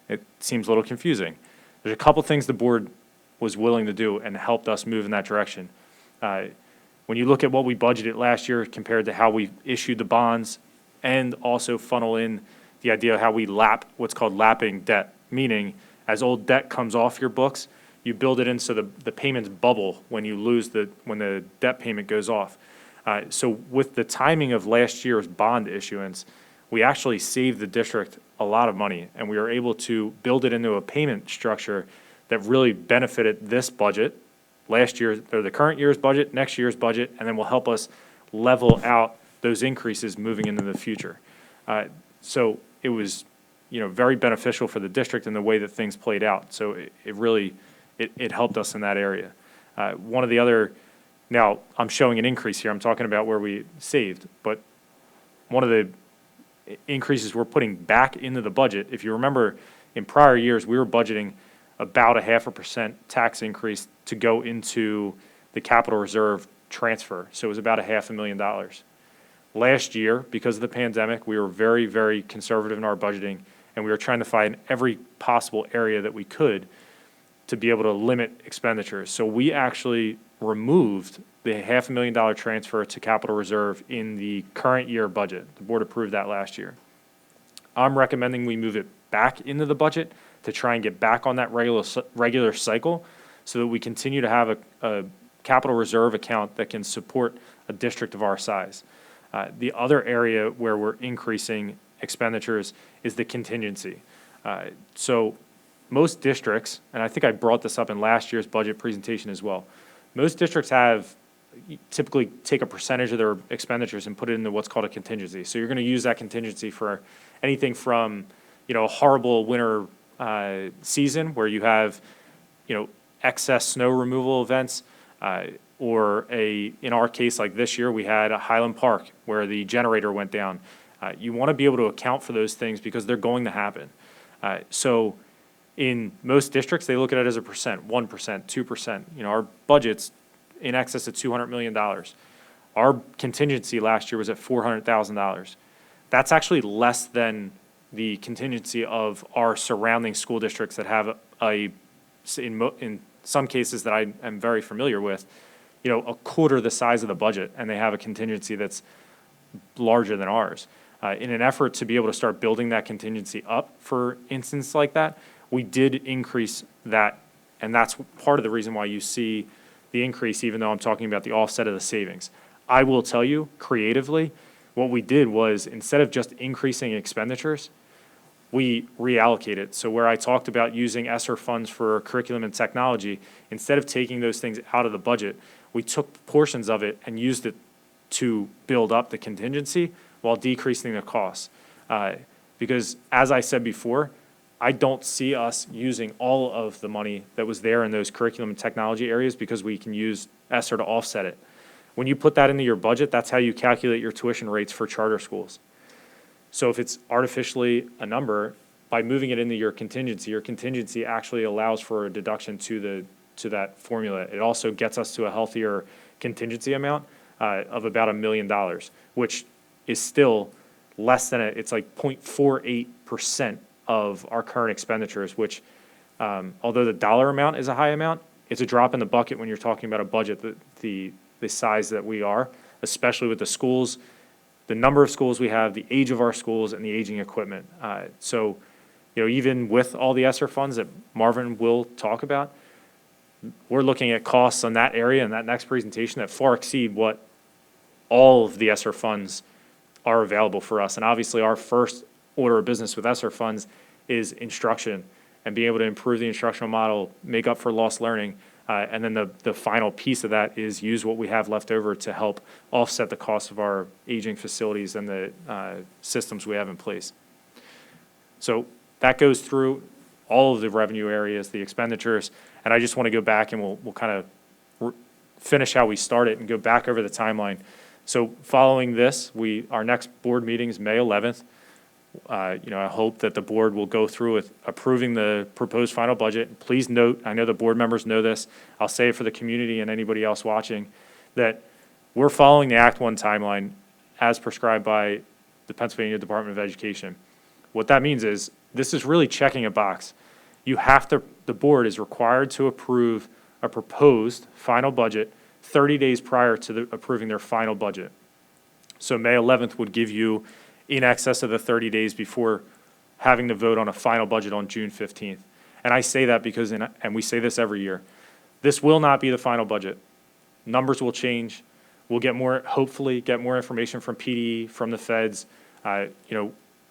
Speaker 3: It seems a little confusing. There's a couple things the board was willing to do and helped us move in that direction. When you look at what we budgeted last year compared to how we issued the bonds, and also funnel in the idea of how we lap what's called lapping debt, meaning as old debt comes off your books, you build it in so the payments bubble when the debt payment goes off. So with the timing of last year's bond issuance, we actually saved the district a lot of money, and we were able to build it into a payment structure that really benefited this budget, the current year's budget, next year's budget, and then will help us level out those increases moving into the future. So it was, very beneficial for the district in the way that things played out. So it really helped us in that area. One of the other, now I'm showing an increase here. I'm talking about where we saved, but one of the increases we're putting back into the budget, if you remember, in prior years, we were budgeting about a 0.5% tax increase to go into the capital reserve transfer. So it was about $500,000. Last year, because of the pandemic, we were very, very conservative in our budgeting, and we were trying to find every possible area that we could to be able to limit expenditures. So we actually removed the $500,000 transfer to capital reserve in the current year budget. The board approved that last year. I'm recommending we move it back into the budget to try and get back on that regular cycle so that we continue to have a capital reserve account that can support a district of our size. The other area where we're increasing expenditures is the contingency. So most districts, and I think I brought this up in last year's budget presentation as well, most districts typically take a percentage of their expenditures and put it into what's called a contingency. So you're going to use that contingency for anything from, a horrible winter season where you have, excess snow removal events, or in our case, like this year, we had a Highland Park where the generator went down. You want to be able to account for those things because they're going to happen. So in most districts, they look at it as a percent, 1%, 2%. Our budget's in excess of $200 million. Our contingency last year was at $400,000. That's actually less than the contingency of our surrounding school districts that have in some cases that I am very familiar with, a quarter the size of the budget, and they have a contingency that's larger than ours. In an effort to be able to start building that contingency up for instances like that, we did increase that, and that's part of the reason why you see the increase, even though I'm talking about the offset of the savings. I will tell you, creatively, what we did was, instead of just increasing expenditures, we reallocated. So where I talked about using Esser funds for curriculum and technology, instead of taking those things out of the budget, we took portions of it and used it to build up the contingency while decreasing the costs. Because as I said before, I don't see us using all of the money that was there in those curriculum and technology areas because we can use Esser to offset it. When you put that into your budget, that's how you calculate your tuition rates for charter schools. So if it's artificially a number, by moving it into your contingency actually allows for a deduction to that formula. It also gets us to a healthier contingency amount of about $1 million, which is still less than it's like 0.48% of our current expenditures, which although the dollar amount is a high amount, it's a drop in the bucket when you're talking about a budget the size that we are, especially with the schools, the number of schools we have, the age of our schools, and the aging equipment. So, even with all the Esser funds that Marvin will talk about, we're looking at costs on that area in that next presentation that far exceed what all of the Esser funds are available for us. And obviously, our first order of business with Esser funds is instruction and being able to improve the instructional model, make up for lost learning. And then the final piece of that is use what we have left over to help offset the cost of our aging facilities and the systems we have in place. So that goes through all of the revenue areas, the expenditures, and I just want to go back and we'll kind of finish how we started and go back over the timeline. So following this, our next board meeting is May 11th. I hope that the board will go through with approving the proposed final budget. Please note, I know the board members know this, I'll say it for the community and anybody else watching, that we're following the Act 1 timeline as prescribed by the Pennsylvania Department of Education. What that means is, this is really checking a box. The board is required to approve a proposed final budget 30 days prior to approving their final budget. So May 11th would give you in excess of the 30 days before having to vote on a final budget on June 15th. And I say that because, and we say this every year, this will not be the final budget. Numbers will change. We'll hopefully get more information from PD, from the feds,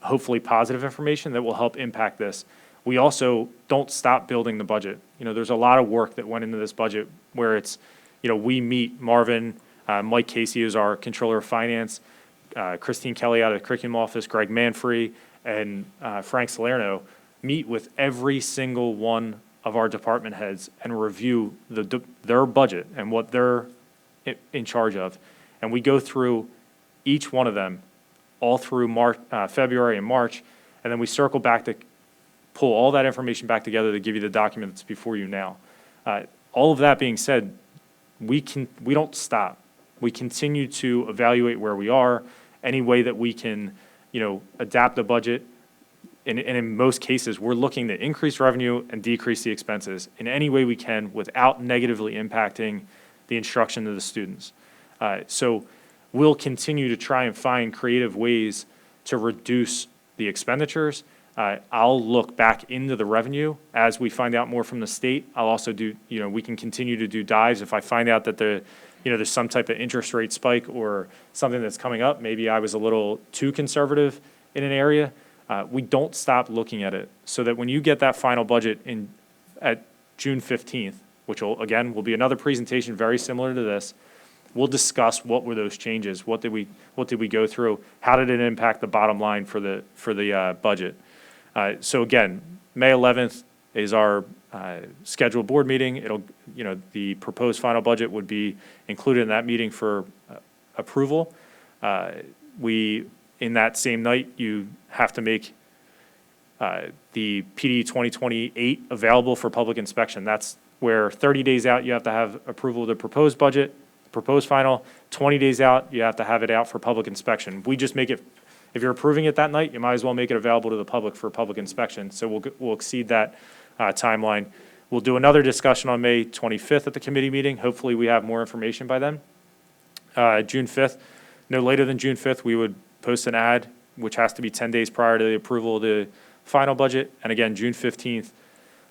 Speaker 3: hopefully positive information that will help impact this. We also don't stop building the budget. There's a lot of work that went into this budget where it's, we meet Marvin, Mike Casey is our controller of finance, Christine Kelly out of the curriculum office, Greg Manfrey, and Frank Salerno meet with every single one of our department heads and review their budget and what they're in charge of. And we go through each one of them all through February and March, and then we circle back to pull all that information back together to give you the document that's before you now. All of that being said, we don't stop. We continue to evaluate where we are, any way that we can, adapt the budget. And in most cases, we're looking to increase revenue and decrease the expenses in any way we can without negatively impacting the instruction of the students. So we'll continue to try and find creative ways to reduce the expenditures. I'll look back into the revenue as we find out more from the state. I'll also do, we can continue to do dives. If I find out that there's some type of interest rate spike or something that's coming up, maybe I was a little too conservative in an area. We don't stop looking at it so that when you get that final budget at June 15th, which will be another presentation very similar to this, we'll discuss what were those changes, what did we go through, how did it impact the bottom line for the budget. So again, May 11th is our scheduled board meeting. The proposed final budget would be included in that meeting for approval. In that same night, you have to make the PD 2028 available for public inspection. That's where 30 days out, you have to have approval of the proposed budget, proposed final. 20 days out, you have to have it out for public inspection. We just make it, if you're approving it that night, you might as well make it available to the public for public inspection. So we'll exceed that timeline. We'll do another discussion on May 25th at the committee meeting. Hopefully we have more information by then. June 5th, no later than June 5th, we would post an ad, which has to be 10 days prior to the approval of the final budget. And again, June 15th,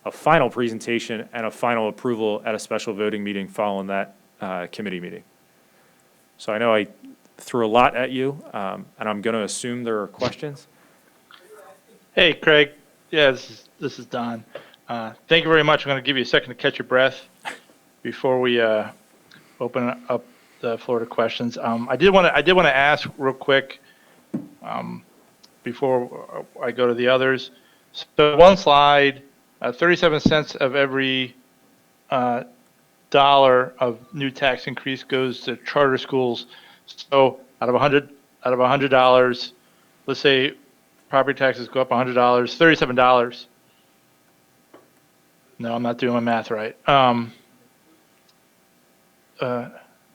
Speaker 3: a final presentation and a final approval at a special voting meeting following that committee meeting. So I know I threw a lot at you, and I'm going to assume there are questions.
Speaker 2: Hey, Craig. Yeah, this is Don. Thank you very much. I'm going to give you a second to catch your breath before we open up the floor to questions. I did want to ask real quick before I go to the others. So one slide, 37 cents of every dollar of new tax increase goes to charter schools. So out of $100, let's say property taxes go up $100, $37. No, I'm not doing my math right.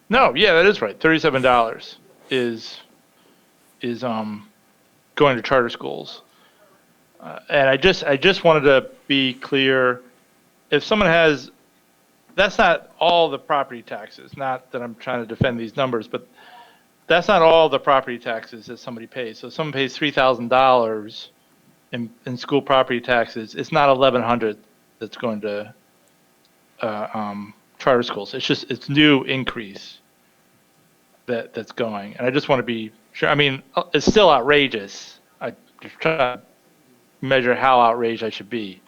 Speaker 2: No, yeah, that is right. $37 is going to charter schools. And I just wanted to be clear. If someone has, that's not all the property taxes. Not that I'm trying to defend these numbers, but that's not all the property taxes that somebody pays. So if someone pays $3,000 in school property taxes, it's not $1,100 that's going to charter schools. It's new increase that's going. And I just want to be sure. I mean, it's still outrageous. I just try to measure how outraged I should be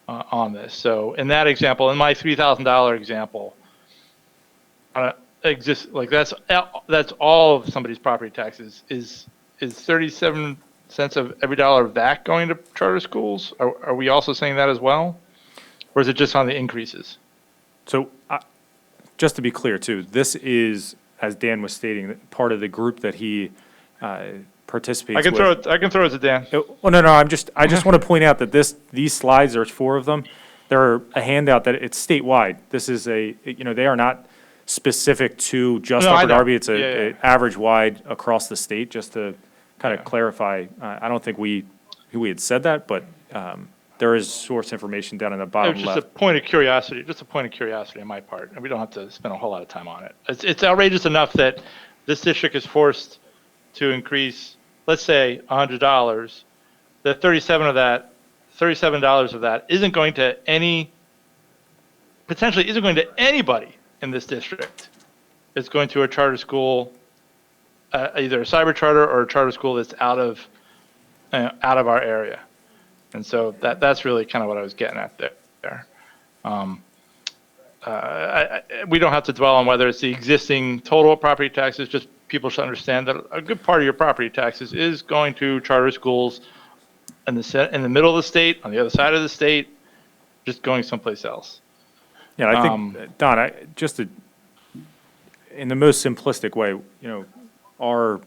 Speaker 2: on this. So in that example, in my $3,000 example, like that's all of somebody's property taxes. Is 37 cents of every dollar of that going to charter schools? Are we also saying that as well, or is it just on the increases?
Speaker 3: So just to be clear too, this is, as Dan was stating, part of the group that he participates with.
Speaker 2: I can throw it to Dan.
Speaker 3: Well, no, I just want to point out that these slides, there's 4 of them. They're a handout that it's statewide. This is they are not specific to just
Speaker 2: No, I
Speaker 3: Upper
Speaker 2: know.
Speaker 3: Darby. It's
Speaker 2: Yeah,
Speaker 3: a average wide across the state, just to kind of clarify. I don't think we had said that, but there is source information down in the
Speaker 2: It
Speaker 3: bottom
Speaker 2: was just
Speaker 3: left.
Speaker 2: a point of curiosity, on my part, and we don't have to spend a whole lot of time on it. It's outrageous enough that this district is forced to increase, let's say, $100. The $37 of that isn't going to potentially isn't going to anybody in this district. It's going to a charter school, either a cyber charter or a charter school that's out of our area. And so that's really kind of what I was getting at there. We don't have to dwell on whether it's the existing total property taxes, just people should understand that a good part of your property taxes is going to charter schools in the middle of the state, on the other side of the state, just going someplace else.
Speaker 3: Yeah, I think, Don, in the most simplistic way, our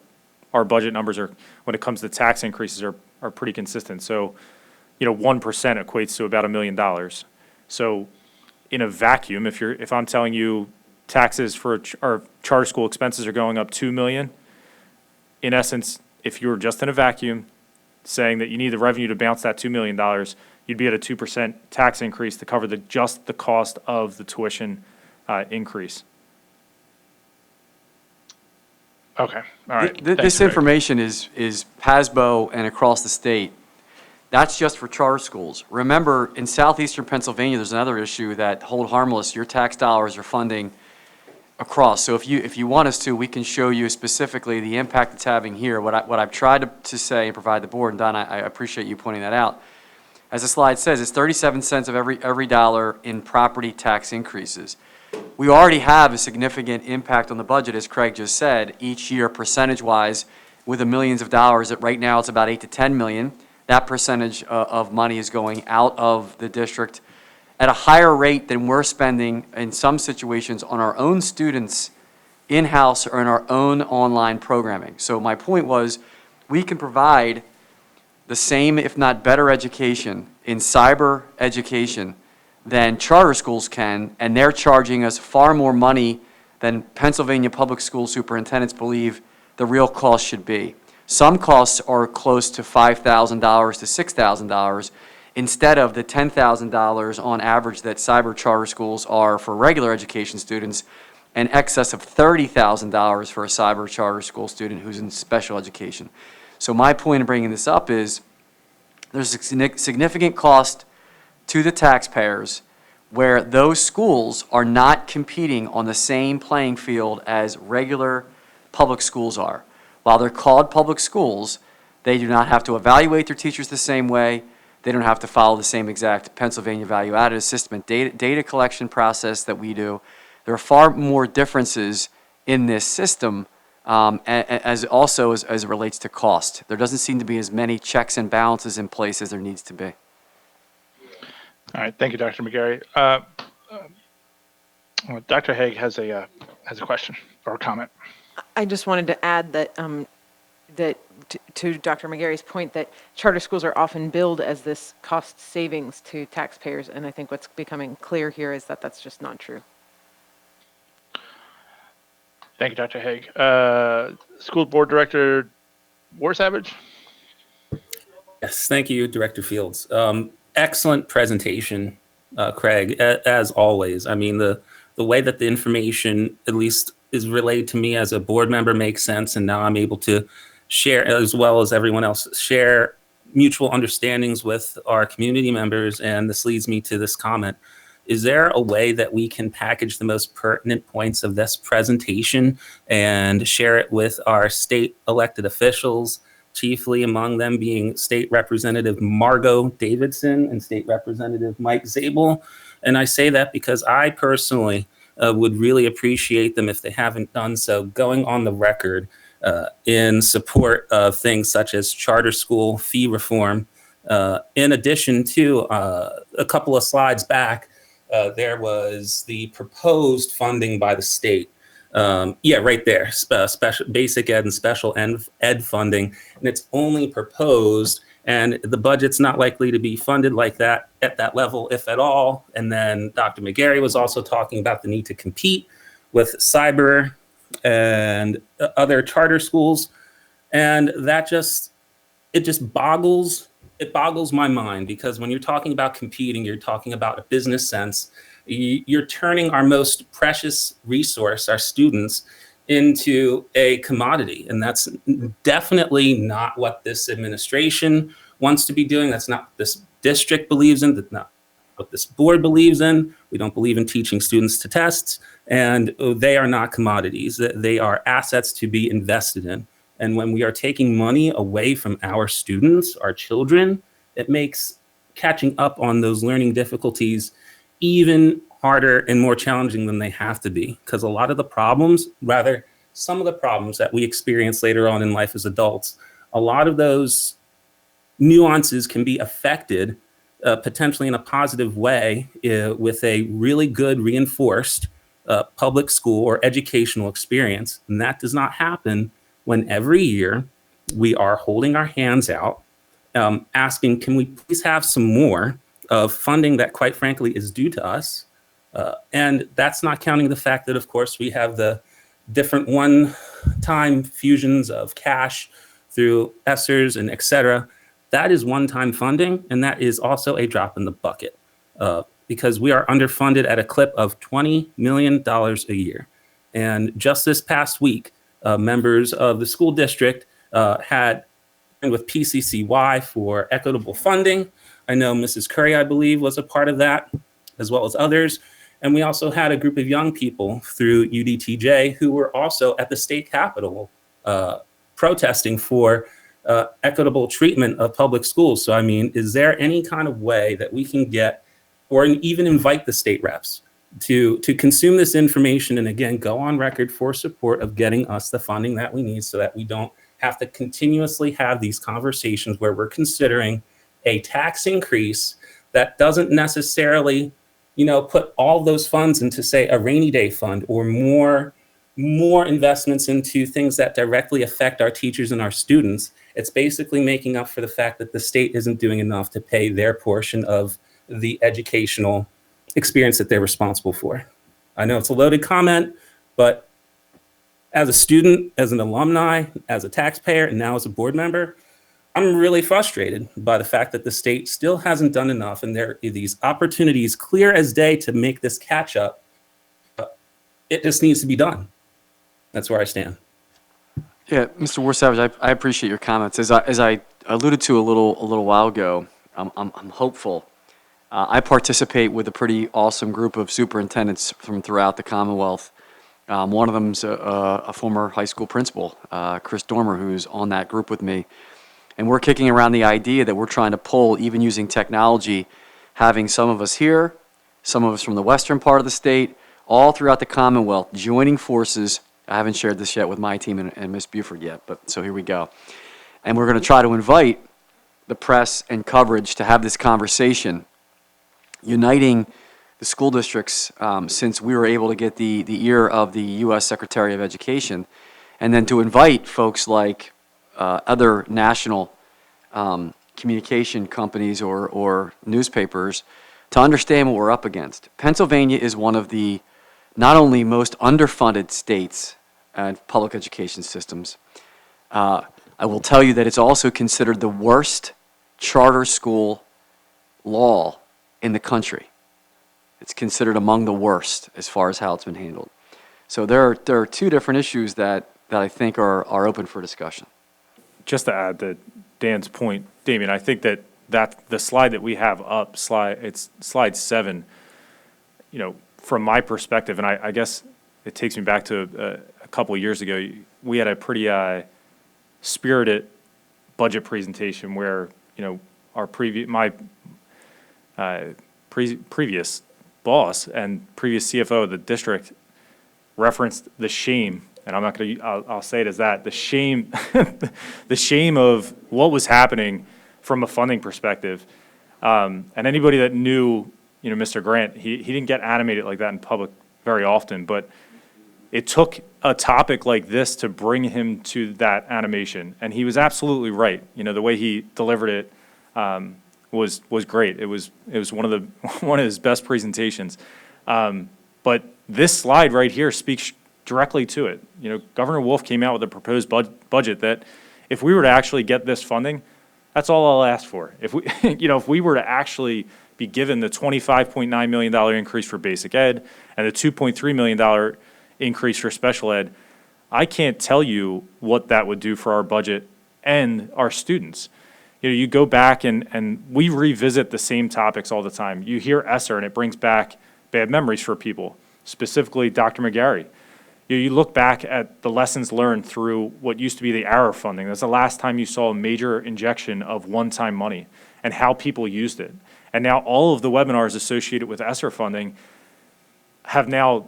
Speaker 3: budget numbers are, when it comes to tax increases, are pretty consistent. So, 1% equates to about $1 million. So, in a vacuum, if I'm telling you taxes for our charter school expenses are going up $2 million, in essence, if you were just in a vacuum, saying that you need the revenue to bounce that $2 million, you'd be at a 2% tax increase to cover just the cost of the tuition increase.
Speaker 2: Okay, all right.
Speaker 4: This
Speaker 2: Greg.
Speaker 4: information is PASBO and across the state. That's just for charter schools. Remember, in southeastern Pennsylvania, there's another issue that hold harmless. Your tax dollars are funding across. So if you want us to, we can show you specifically the impact it's having here. What I've tried to say and provide the board, and Don, I appreciate you pointing that out. As the slide says, it's 37 cents of every dollar in property tax increases. We already have a significant impact on the budget, as Craig just said, each year percentage-wise with the millions of dollars. That right now it's about 8 to 10 million. That percentage of money is going out of the district at a higher rate than we're spending in some situations on our own students in-house or in our own online programming. So my point was, we can provide the same, if not better, education in cyber education than charter schools can, and they're charging us far more money than Pennsylvania public school superintendents believe the real cost should be. Some costs are close to $5,000 to $6,000 instead of the $10,000 on average that cyber charter schools are for regular education students, and excess of $30,000 for a cyber charter school student who's in special education. So my point in bringing this up is there's a significant cost to the taxpayers where those schools are not competing on the same playing field as regular public schools are. While they're called public schools, they do not have to evaluate their teachers the same way. They don't have to follow the same exact Pennsylvania value-added assessment data collection process that we do. There are far more differences in this system as it relates to cost. There doesn't seem to be as many checks and balances in place as there needs to be.
Speaker 2: All right, thank you, Dr. McGarry. Dr. Haig has a question or a comment.
Speaker 5: I just wanted to add that to Dr. McGarry's point that charter schools are often billed as this cost savings to taxpayers, and I think what's becoming clear here is that that's just not true.
Speaker 2: Thank you, Dr. Haig. School Board Director Warsavage?
Speaker 6: Yes, thank you, Director Fields. Excellent presentation, Craig, as always. I mean, the way that the information, at least is relayed to me as a board member, makes sense, and now I'm able to share, as well as everyone else, share mutual understandings with our community members, and this leads me to this comment. Is there a way that we can package the most pertinent points of this presentation and share it with our state elected officials chiefly among them being State Representative Margot Davidson and State Representative Mike Zabel. And I say that because I personally would really appreciate them, if they haven't done so, going on the record in support of things such as charter school fee reform. In addition to a couple of slides back, there was the proposed funding by the state. Yeah, right there, special basic ed and special ed funding, and it's only proposed, and the budget's not likely to be funded like that at that level, if at all. And then Dr. McGarry was also talking about the need to compete with cyber and other charter schools, and that just boggles my mind, because when you're talking about competing, you're talking about a business sense. You're turning our most precious resource, our students, into a commodity. And that's definitely not what this administration wants to be doing. That's not what this district believes in. That's not what this board believes in. We don't believe in teaching students to tests, and they are not commodities. They are assets to be invested in. And when we are taking money away from our students, our children, it makes catching up on those learning difficulties even harder and more challenging than they have to be. Because a lot of the problems, rather, some of the problems that we experience later on in life as adults, a lot of those nuances can be affected potentially in a positive way with a really good reinforced public school or educational experience. And that does not happen when every year we are holding our hands out, asking, can we please have some more of funding that, quite frankly, is due to us? And that's not counting the fact that, of course, we have the different one-time fusions of cash through Essers and et cetera. That is one-time funding, and that is also a drop in the bucket, because we are underfunded at a clip of $20 million a year. And just this past week, members of the school district had with PCCY for equitable funding. I know Mrs. Curry, I believe, was a part of that, as well as others. And we also had a group of young people through UDTJ who were also at the state capitol protesting for equitable treatment of public schools. So, I mean, is there any kind of way that we can get, or even invite the state reps to consume this information and, again, go on record for support of getting us the funding that we need, so that we don't have to continuously have these conversations where we're considering a tax increase that doesn't necessarily, put all those funds into, say, a rainy day fund, or more investments into things that directly affect our teachers and our students. It's basically making up for the fact that the state isn't doing enough to pay their portion of the educational experience that they're responsible for. I know it's a loaded comment, but as a student, as an alumni, as a taxpayer, and now as a board member, I'm really frustrated by the fact that the state still hasn't done enough, and there are these opportunities clear as day to make this catch up. It just needs to be done. That's where I stand.
Speaker 4: Yeah, Mr. Warsavage, I appreciate your comments. As I alluded to a little while ago, I'm hopeful. I participate with a pretty awesome group of superintendents from throughout the Commonwealth. One of them's a former high school principal, Chris Dormer, who's on that group with me. And we're kicking around the idea that we're trying to pull, even using technology, having some of us here, some of us from the western part of the state, all throughout the Commonwealth, joining forces. I haven't shared this yet with my team and Ms. Buford yet, but so here we go. And we're going to try to invite the press and coverage to have this conversation, uniting the school districts, since we were able to get the ear of the U.S. Secretary of Education, and then to invite folks like other national communication companies or newspapers to understand what we're up against. Pennsylvania is one of the not only most underfunded states and public education systems. I will tell you that it's also considered the worst charter school law in the country. It's considered among the worst as far as how it's been handled. So there are two different issues that I think are open for discussion.
Speaker 3: Just to add to Dan's point, Damien, I think that the slide that we have up, it's slide 7, from my perspective, and I guess it takes me back to a couple of years ago, we had a pretty spirited budget presentation where, our previous boss and previous CFO of the district referenced the shame, and I'm not going to, I'll say it as that, the shame, the shame of what was happening from a funding perspective. And anybody that knew, Mr. Grant, he didn't get animated like that in public very often, but it took a topic like this to bring him to that animation. And he was absolutely right. The way he delivered it was great. It was one of his best presentations. But this slide right here speaks directly to it. Governor Wolf came out with a proposed budget that if we were to actually get this funding, that's all I'll ask for. If we, if we were to actually be given the $25.9 million increase for basic ed and the $2.3 million increase for special ed, I can't tell you what that would do for our budget and our students. You go back and we revisit the same topics all the time. You hear Esser and it brings back bad memories for people, specifically Dr. McGarry. You look back at the lessons learned through what used to be the ARRA funding. That's the last time you saw a major injection of one-time money and how people used it. And now all of the webinars associated with Esser funding have now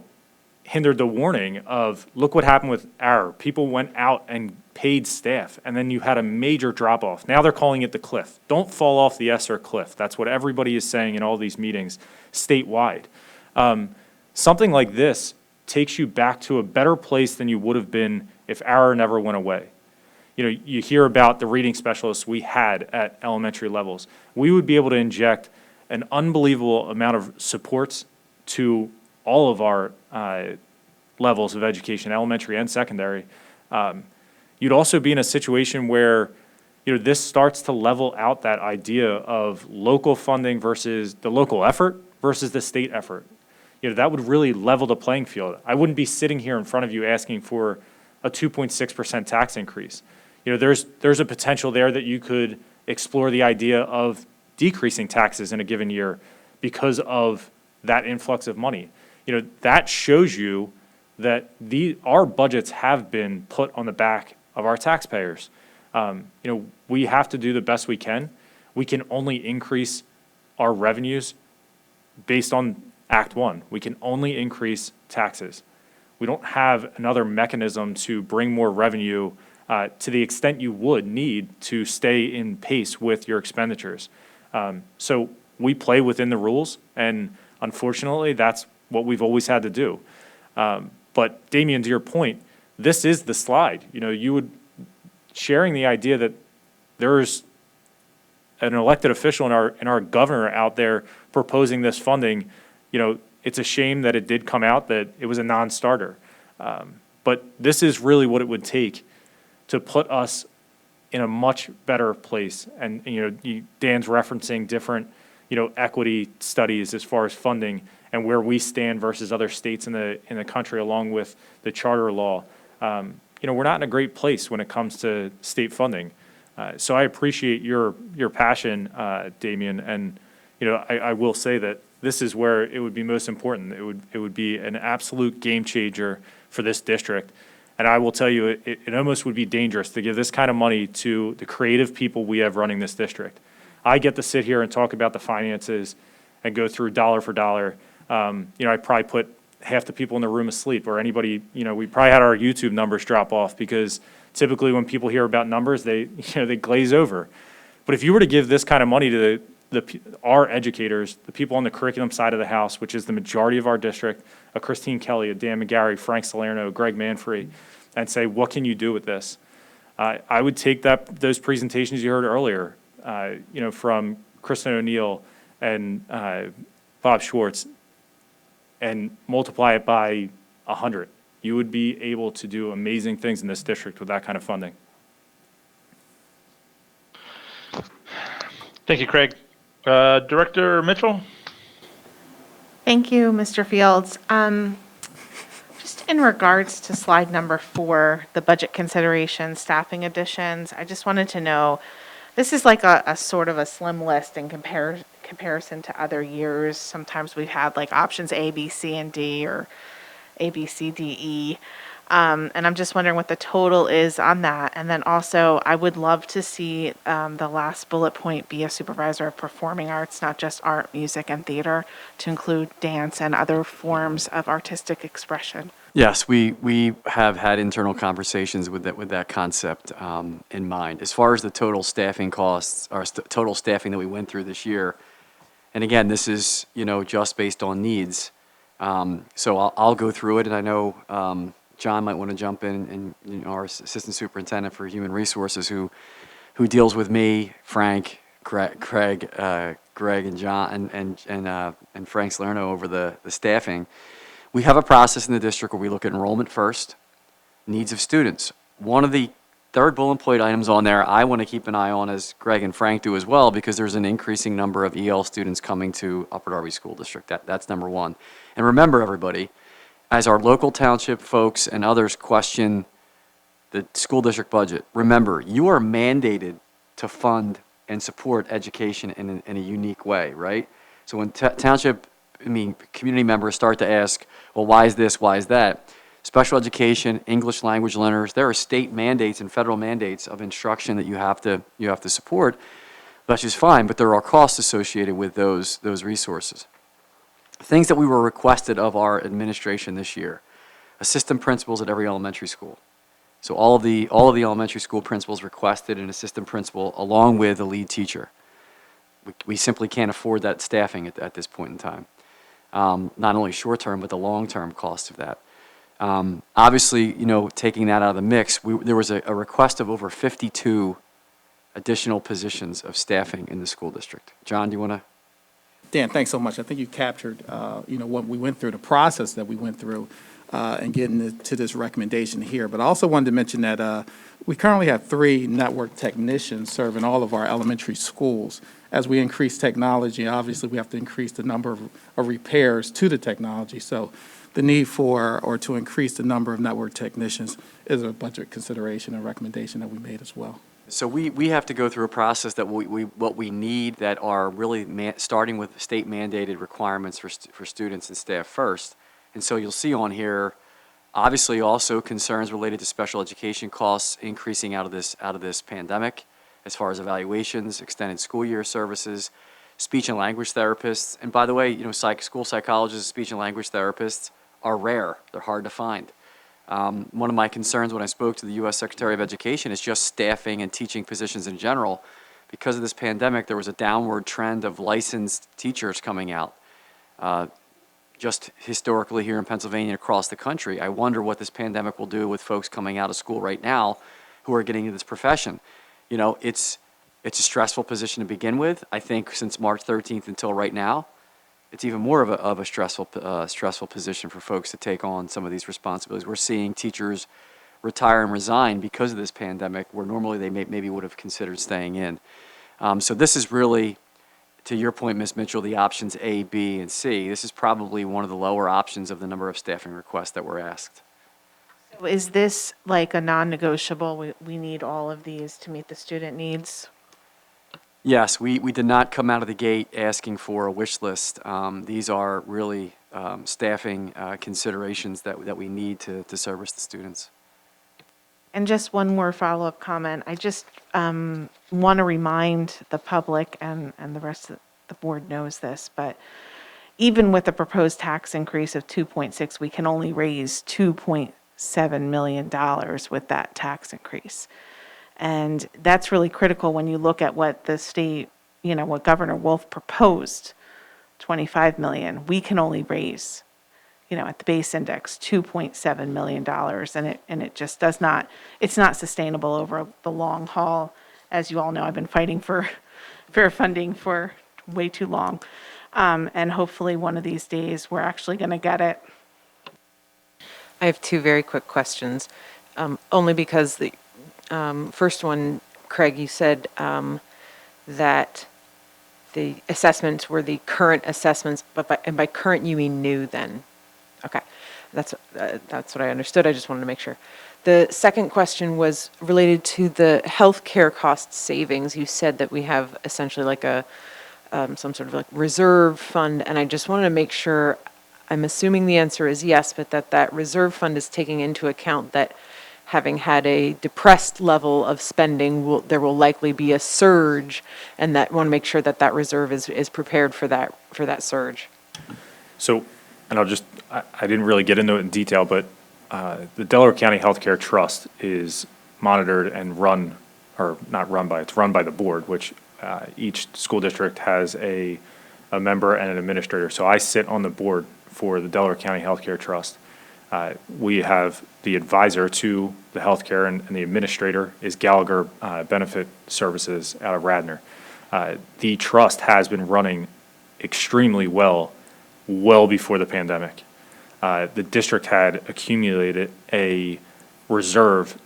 Speaker 3: hindered the warning of, look what happened with ARRA. People went out and paid staff, and then you had a major drop-off. Now they're calling it the cliff. Don't fall off the Esser cliff. That's what everybody is saying in all these meetings statewide. Something like this takes you back to a better place than you would have been if ARRA never went away. You hear about the reading specialists we had at elementary levels. We would be able to inject an unbelievable amount of supports to all of our levels of education, elementary and secondary. You'd also be in a situation where, this starts to level out that idea of local funding versus the local effort versus the state effort. That would really level the playing field. I wouldn't be sitting here in front of you asking for a 2.6% tax increase. There's a potential there that you could explore the idea of decreasing taxes in a given year because of that influx of money. That shows you that our budgets have been put on the back of our taxpayers. We have to do the best we can. We can only increase our revenues based on Act 1. We can only increase taxes. We don't have another mechanism to bring more revenue to the extent you would need to stay in pace with your expenditures. So we play within the rules, and unfortunately, that's what we've always had to do. But Damien, to your point, this is the slide. You would sharing the idea that there's an elected official and our governor out there proposing this funding. It's a shame that it did come out that it was a non-starter. But this is really what it would take to put us in a much better place. And, Dan's referencing different, equity studies as far as funding and where we stand versus other states in the country, along with the charter law. We're not in a great place when it comes to state funding. So I appreciate your passion, Damien, and, I will say that this is where it would be most important. It would be an absolute game changer for this district. And I will tell you, it almost would be dangerous to give this kind of money to the creative people we have running this district. I get to sit here and talk about the finances and go through dollar for dollar. I probably put half the people in the room asleep, or anybody, we probably had our YouTube numbers drop off because typically when people hear about numbers, they glaze over. But if you were to give this kind of money to our educators, the people on the curriculum side of the house, which is the majority of our district, a Christine Kelly, a Dan McGarry, Frank Salerno, Greg Manfrey, and say, what can you do with this? I would take those presentations you heard earlier, from Kristen O'Neill and Bob Schwartz, and multiply it by 100. You would be able to do amazing things in this district with that kind of funding.
Speaker 2: Thank you, Craig. Director Mitchell?
Speaker 7: Thank you, Mr. Fields. Just in regards to slide number 4, the budget considerations, staffing additions, I just wanted to know, this is like a sort of a slim list in comparison to other years. Sometimes we've had like options A, B, C, and D, or A, B, C, D, E. And I'm just wondering what the total is on that. And then also, I would love to see the last bullet point be a supervisor of performing arts, not just art, music, and theater, to include dance and other forms of artistic expression.
Speaker 4: Yes, we have had internal conversations with that concept in mind. As far as the total staffing costs, or total staffing that we went through this year, and again, this is, just based on needs. So I'll go through it, and I know John might want to jump in, and our assistant superintendent for human resources, who deals with me, Frank, Craig, Greg, and John, and Frank Salerno over the staffing. We have a process in the district where we look at enrollment first, needs of students. One of the third bullet point items on there I want to keep an eye on, as Greg and Frank do as well, because there's an increasing number of EL students coming to Upper Darby School District. That's number one. And remember, everybody, as our local township folks and others question the school district budget, remember, you are mandated to fund and support education in a unique way, right? So when community members start to ask, well, why is this, why is that? Special education, English language learners, there are state mandates and federal mandates of instruction that you have to support. That's just fine, but there are costs associated with those resources. Things that we were requested of our administration this year: assistant principals at every elementary school. So all of the elementary school principals requested an assistant principal along with a lead teacher. We simply can't afford that staffing at this point in time. Not only short term, but the long term cost of that. Obviously, taking that out of the mix, there was a request of over 52 additional positions of staffing in the school district. John, do you want to?
Speaker 8: Dan, thanks so much. I think you captured, what we went through, the process that we went through, and getting to this recommendation here. But I also wanted to mention that we currently have 3 network technicians serving all of our elementary schools. As we increase technology, obviously we have to increase the number of repairs to the technology. So the need to increase the number of network technicians is a budget consideration and recommendation that we made as well.
Speaker 4: So we have to go through a process that what we need that are really starting with state mandated requirements for students and staff first. And so you'll see on here, obviously also concerns related to special education costs increasing out of this pandemic, as far as evaluations, extended school year services, speech and language therapists. And by the way, school psychologists, speech and language therapists are rare. They're hard to find. One of my concerns when I spoke to the U.S. Secretary of Education is just staffing and teaching positions in general. Because of this pandemic, there was a downward trend of licensed teachers coming out. Just historically here in Pennsylvania and across the country, I wonder what this pandemic will do with folks coming out of school right now who are getting into this profession. It's a stressful position to begin with. I think since March 13th until right now, it's even more of a stressful position for folks to take on some of these responsibilities. We're seeing teachers retire and resign because of this pandemic, where normally they maybe would have considered staying in. So this is really, to your point, Ms. Mitchell, the options A, B, and C. This is probably one of the lower options of the number of staffing requests that were asked.
Speaker 7: So is this like a non-negotiable, we need all of these to meet the student needs?
Speaker 4: Yes, we did not come out of the gate asking for a wish list. These are really staffing considerations that we need to service the students.
Speaker 7: And just one more follow-up comment. I just want to remind the public, and the rest of the board knows this, but even with the proposed tax increase of 2.6, we can only raise $2.7 million with that tax increase. And that's really critical when you look at what the state, what Governor Wolf proposed, 25 million. We can only raise, at the base index, $2.7 million. And it just does not, it's not sustainable over the long haul. As you all know, I've been fighting for fair funding for way too long. And hopefully one of these days we're actually going to get it.
Speaker 5: I have 2 very quick questions, only because the first one, Craig, you said that the assessments were the current assessments, and by current you mean new then? Okay, that's what I understood. I just wanted to make sure. The second question was related to the healthcare cost savings. You said that we have essentially like some sort of like reserve fund, and I just wanted to make sure I'm assuming the answer is yes, but that reserve fund is taking into account that having had a depressed level of spending, there will likely be a surge, and that want to make sure that reserve is prepared for that surge.
Speaker 3: So, and I didn't really get into it in detail, but the Delaware County Healthcare Trust is monitored and run, or not run by, it's run by the board, which each school district has a member and an administrator. So I sit on the board for the Delaware County Healthcare Trust. We have the advisor to the healthcare, and the administrator is Gallagher Benefit Services out of Radnor. The trust has been running extremely well before the pandemic. The district had accumulated a reserve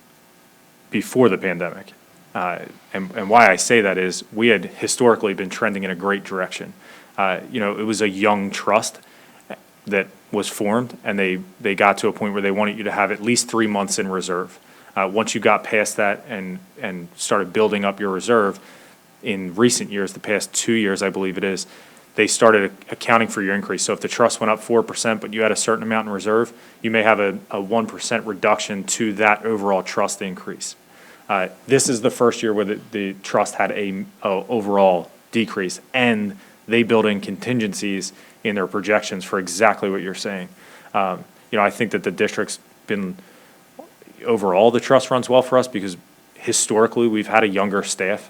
Speaker 3: before the pandemic. And why I say that is we had historically been trending in a great direction. It was a young trust that was formed, and they got to a point where they wanted you to have at least 3 months in reserve. Once you got past that and started building up your reserve, in recent years, the past 2 years, I believe it is, they started accounting for your increase. So if the trust went up 4%, but you had a certain amount in reserve, you may have a 1% reduction to that overall trust increase. This is the first year where the trust had a overall decrease, and they build in contingencies in their projections for exactly what you're saying. I think that the district's been, overall, the trust runs well for us because historically we've had a younger staff.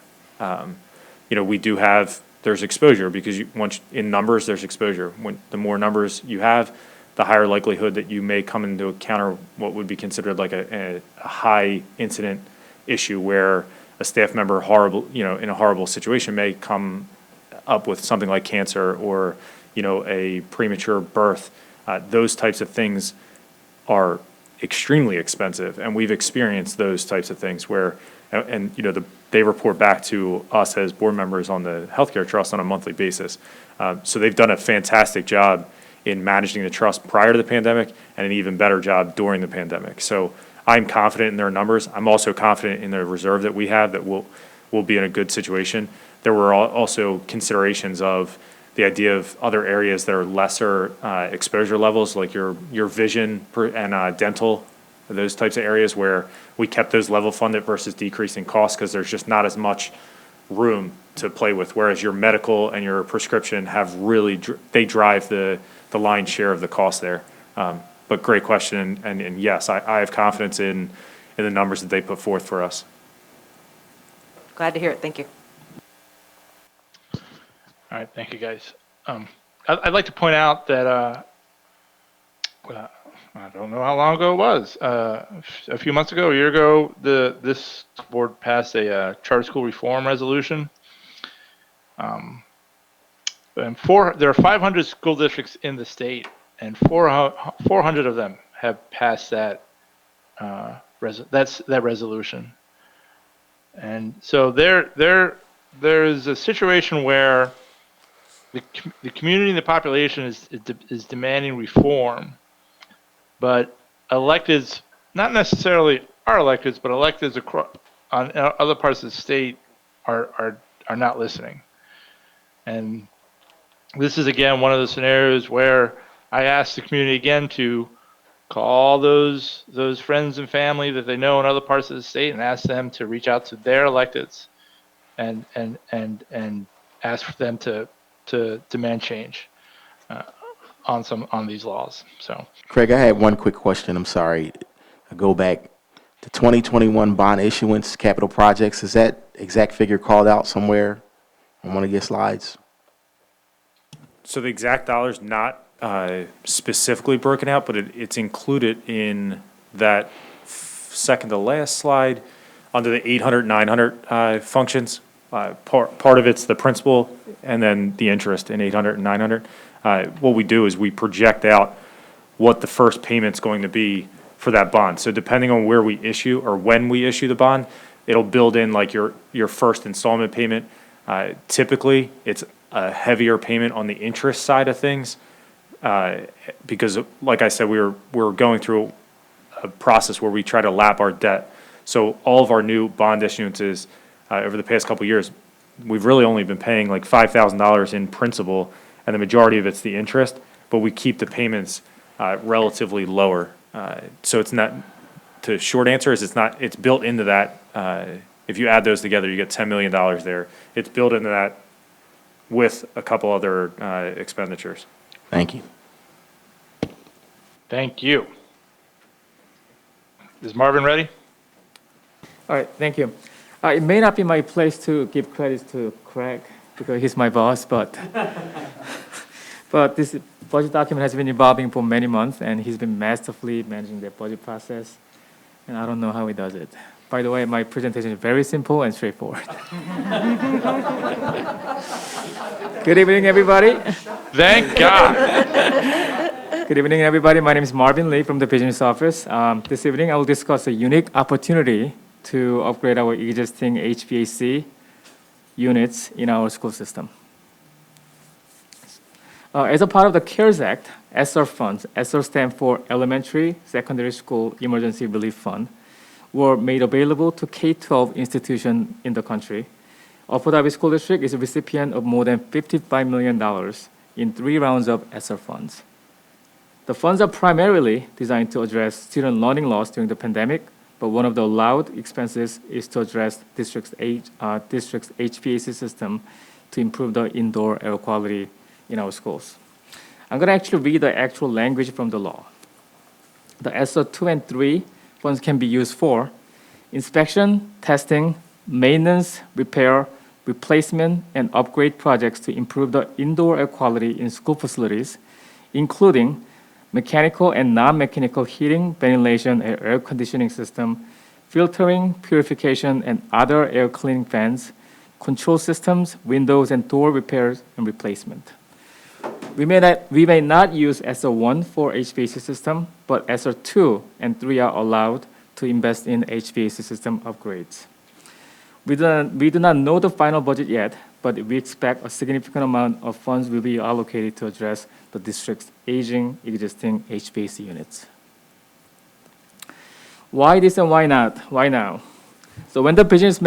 Speaker 3: We do have, there's exposure because once in numbers, there's exposure. When the more numbers you have, the higher likelihood that you may come into encounter what would be considered like a high incident issue where a staff member in a horrible situation may come up with something like cancer or, a premature birth. Those types of things are extremely expensive, and we've experienced those types of things where, they report back to us as board members on the healthcare trust on a monthly basis. So they've done a fantastic job in managing the trust prior to the pandemic and an even better job during the pandemic. So I'm confident in their numbers. I'm also confident in the reserve that we have that we'll be in a good situation. There were also considerations of the idea of other areas that are lesser exposure levels, like your vision and dental, those types of areas where we kept those level funded versus decreasing costs because there's just not as much room to play with. Whereas your medical and your prescription have really, they drive the lion's share of the cost there. But great question, and yes, I have confidence in the numbers that they put forth for us.
Speaker 5: Glad to hear it. Thank you.
Speaker 2: All right, thank you, guys. I'd like to point out that I don't know how long ago it was. A few months ago, a year ago, this board passed a charter school reform resolution. And there are 500 school districts in the state, and 400 of them have passed that resolution. And so there is a situation where the community and the population is demanding reform, but electeds, not necessarily our electeds, but electeds across on other parts of the state are not listening. And this is again one of the scenarios where I asked the community again to call those friends and family that they know in other parts of the state and ask them to reach out to their electeds and ask them to demand change on these laws. So,
Speaker 1: Craig, I had one quick question. I'm sorry. I go back to 2021 bond issuance, capital projects. Is that exact figure called out somewhere on one of your slides?
Speaker 3: So the exact dollar's not specifically broken out, but it's included in that second to last slide under the 800, 900 functions. Part of it's the principal and then the interest in 800 and 900. What we do is we project out what the first payment's going to be for that bond. So depending on where we issue or when we issue the bond, it'll build in like your first installment payment. Typically, it's a heavier payment on the interest side of things because, like I said, we're going through a process where we try to lap our debt. So all of our new bond issuances over the past couple of years, we've really only been paying like $5,000 in principal, and the majority of it's the interest. but we keep the payments relatively lower. So it's not, the short answer is it's built into that. If you add those together, you get $10 million there. It's built into that with a couple other expenditures.
Speaker 1: Thank you.
Speaker 2: Thank you. Is Marvin ready?
Speaker 9: All right, thank you. It may not be my place to give credit to Craig because he's my boss, but but this budget document has been evolving for many months, and he's been masterfully managing the budget process, and I don't know how he does it. By the way, my presentation is very simple and straightforward. Good evening, everybody.
Speaker 2: Thank God.
Speaker 9: Good evening, everybody. My name is Marvin Lee from the Business Office. This evening, I will discuss a unique opportunity to upgrade our existing HVAC units in our school system. As a part of the CARES Act, Esser funds, Esser stands for Elementary Secondary School Emergency Relief Fund, were made available to K-12 institutions in the country. Abu Dhabi School District is a recipient of more than $55 million in 3 rounds of Esser funds. The funds are primarily designed to address student learning loss during the pandemic, but one of the allowed expenses is to address district's HVAC system to improve the indoor air quality in our schools. I'm going to actually read the actual language from the law. The ESSER 2 and 3 funds can be used for inspection, testing, maintenance, repair, replacement, and upgrade projects to improve the indoor air quality in school facilities, including mechanical and non-mechanical heating, ventilation, and air conditioning system, filtering, purification, and other air cleaning fans, control systems, windows and door repairs and replacement. We may not use ESSER 1 for HVAC system, but ESSER 2 and 3 are allowed to invest in HVAC system upgrades. We do not know the final budget yet, but we expect a significant amount of funds will be allocated to address the district's aging existing HVAC units. Why this and why not? Why now? So when the business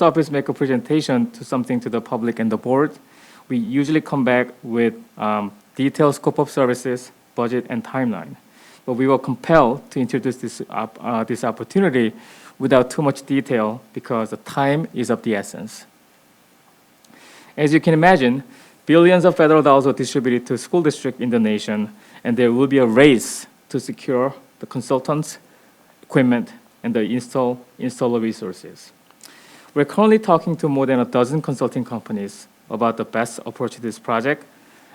Speaker 9: office make a presentation to something to the public and the board, we usually come back with detailed scope of services, budget, and timeline. But we were compelled to introduce this opportunity without too much detail because the time is of the essence. As you can imagine, billions of federal dollars are distributed to school districts in the nation, and there will be a race to secure the consultants, equipment, and the installer resources. We're currently talking to more than a dozen consulting companies about the best approach to this project,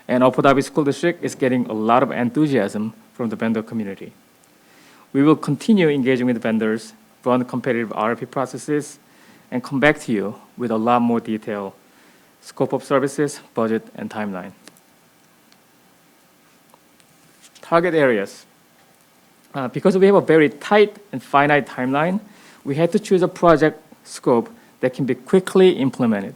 Speaker 9: and Abu Dhabi School District is getting a lot of enthusiasm from the vendor community. We will continue engaging with vendors, run competitive RFP processes, and come back to you with a lot more detail, scope of services, budget, and timeline. Target areas. Because we have a very tight and finite timeline, we had to choose a project scope that can be quickly implemented.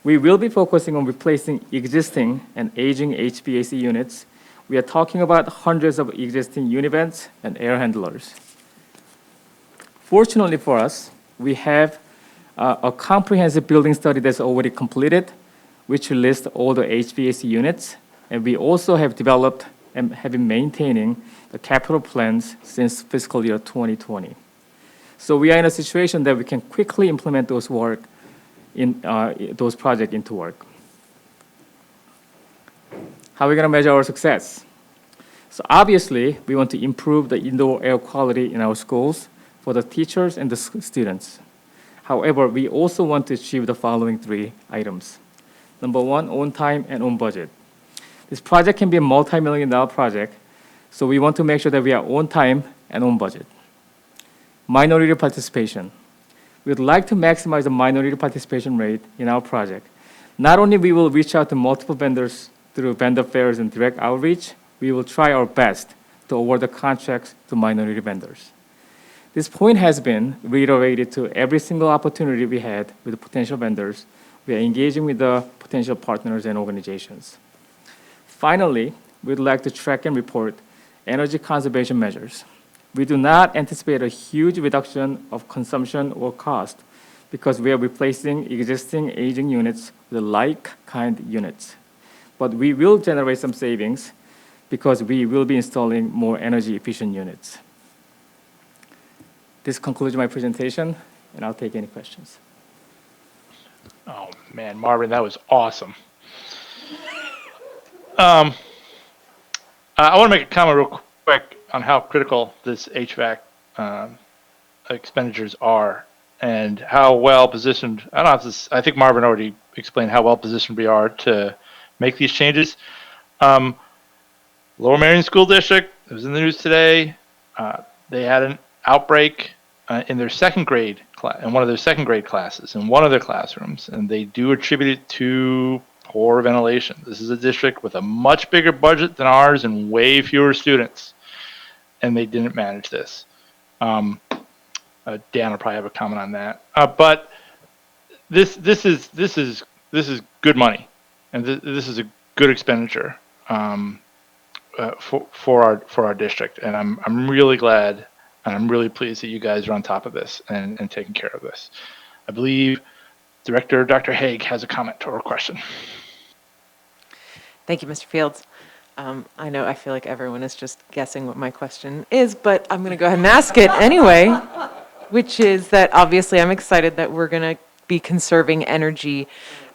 Speaker 9: We will be focusing on replacing existing and aging HVAC units. We are talking about hundreds of existing univents and air handlers. Fortunately for us, we have a comprehensive building study that's already completed, which lists all the HVAC units, and we also have developed and have been maintaining the capital plans since fiscal year 2020. So we are in a situation that we can quickly implement those projects into work. How are we going to measure our success? So obviously, we want to improve the indoor air quality in our schools for the teachers and the students. However, we also want to achieve the following 3 items. Number 1, on time and on budget. This project can be a multi-million-dollar project, so we want to make sure that we are on time and on budget. Minority participation. We'd like to maximize the minority participation rate in our project. Not only we will reach out to multiple vendors through vendor fairs and direct outreach, we will try our best to award the contracts to minority vendors. This point has been reiterated to every single opportunity we had with the potential vendors. We are engaging with the potential partners and organizations. Finally, we'd like to track and report energy conservation measures. We do not anticipate a huge reduction of consumption or cost because we are replacing existing aging units with like-kind units. but we will generate some savings because we will be installing more energy efficient units. This concludes my presentation, and I'll take any questions.
Speaker 2: Oh, man, Marvin, that was awesome. I want to make a comment real quick on how critical this HVAC expenditures are and how well positioned. I don't have to. I think Marvin already explained how well positioned we are to make these changes. Lower Merion School District, it was in the news today. They had an outbreak in their second grade class, in one of their second grade classes, in one of their classrooms, and they do attribute it to poor ventilation. This is a district with a much bigger budget than ours and way fewer students, and they didn't manage this. Dan will probably have a comment on that. But this is good money, and this is a good expenditure for our district, and I'm really glad and I'm really pleased that you guys are on top of this and taking care of this. I believe Director Dr. Haig has a comment or a question.
Speaker 5: Thank you, Mr. Fields. I feel like everyone is just guessing what my question is, but I'm going to go ahead and ask it anyway, which is that obviously I'm excited that we're going to be conserving energy.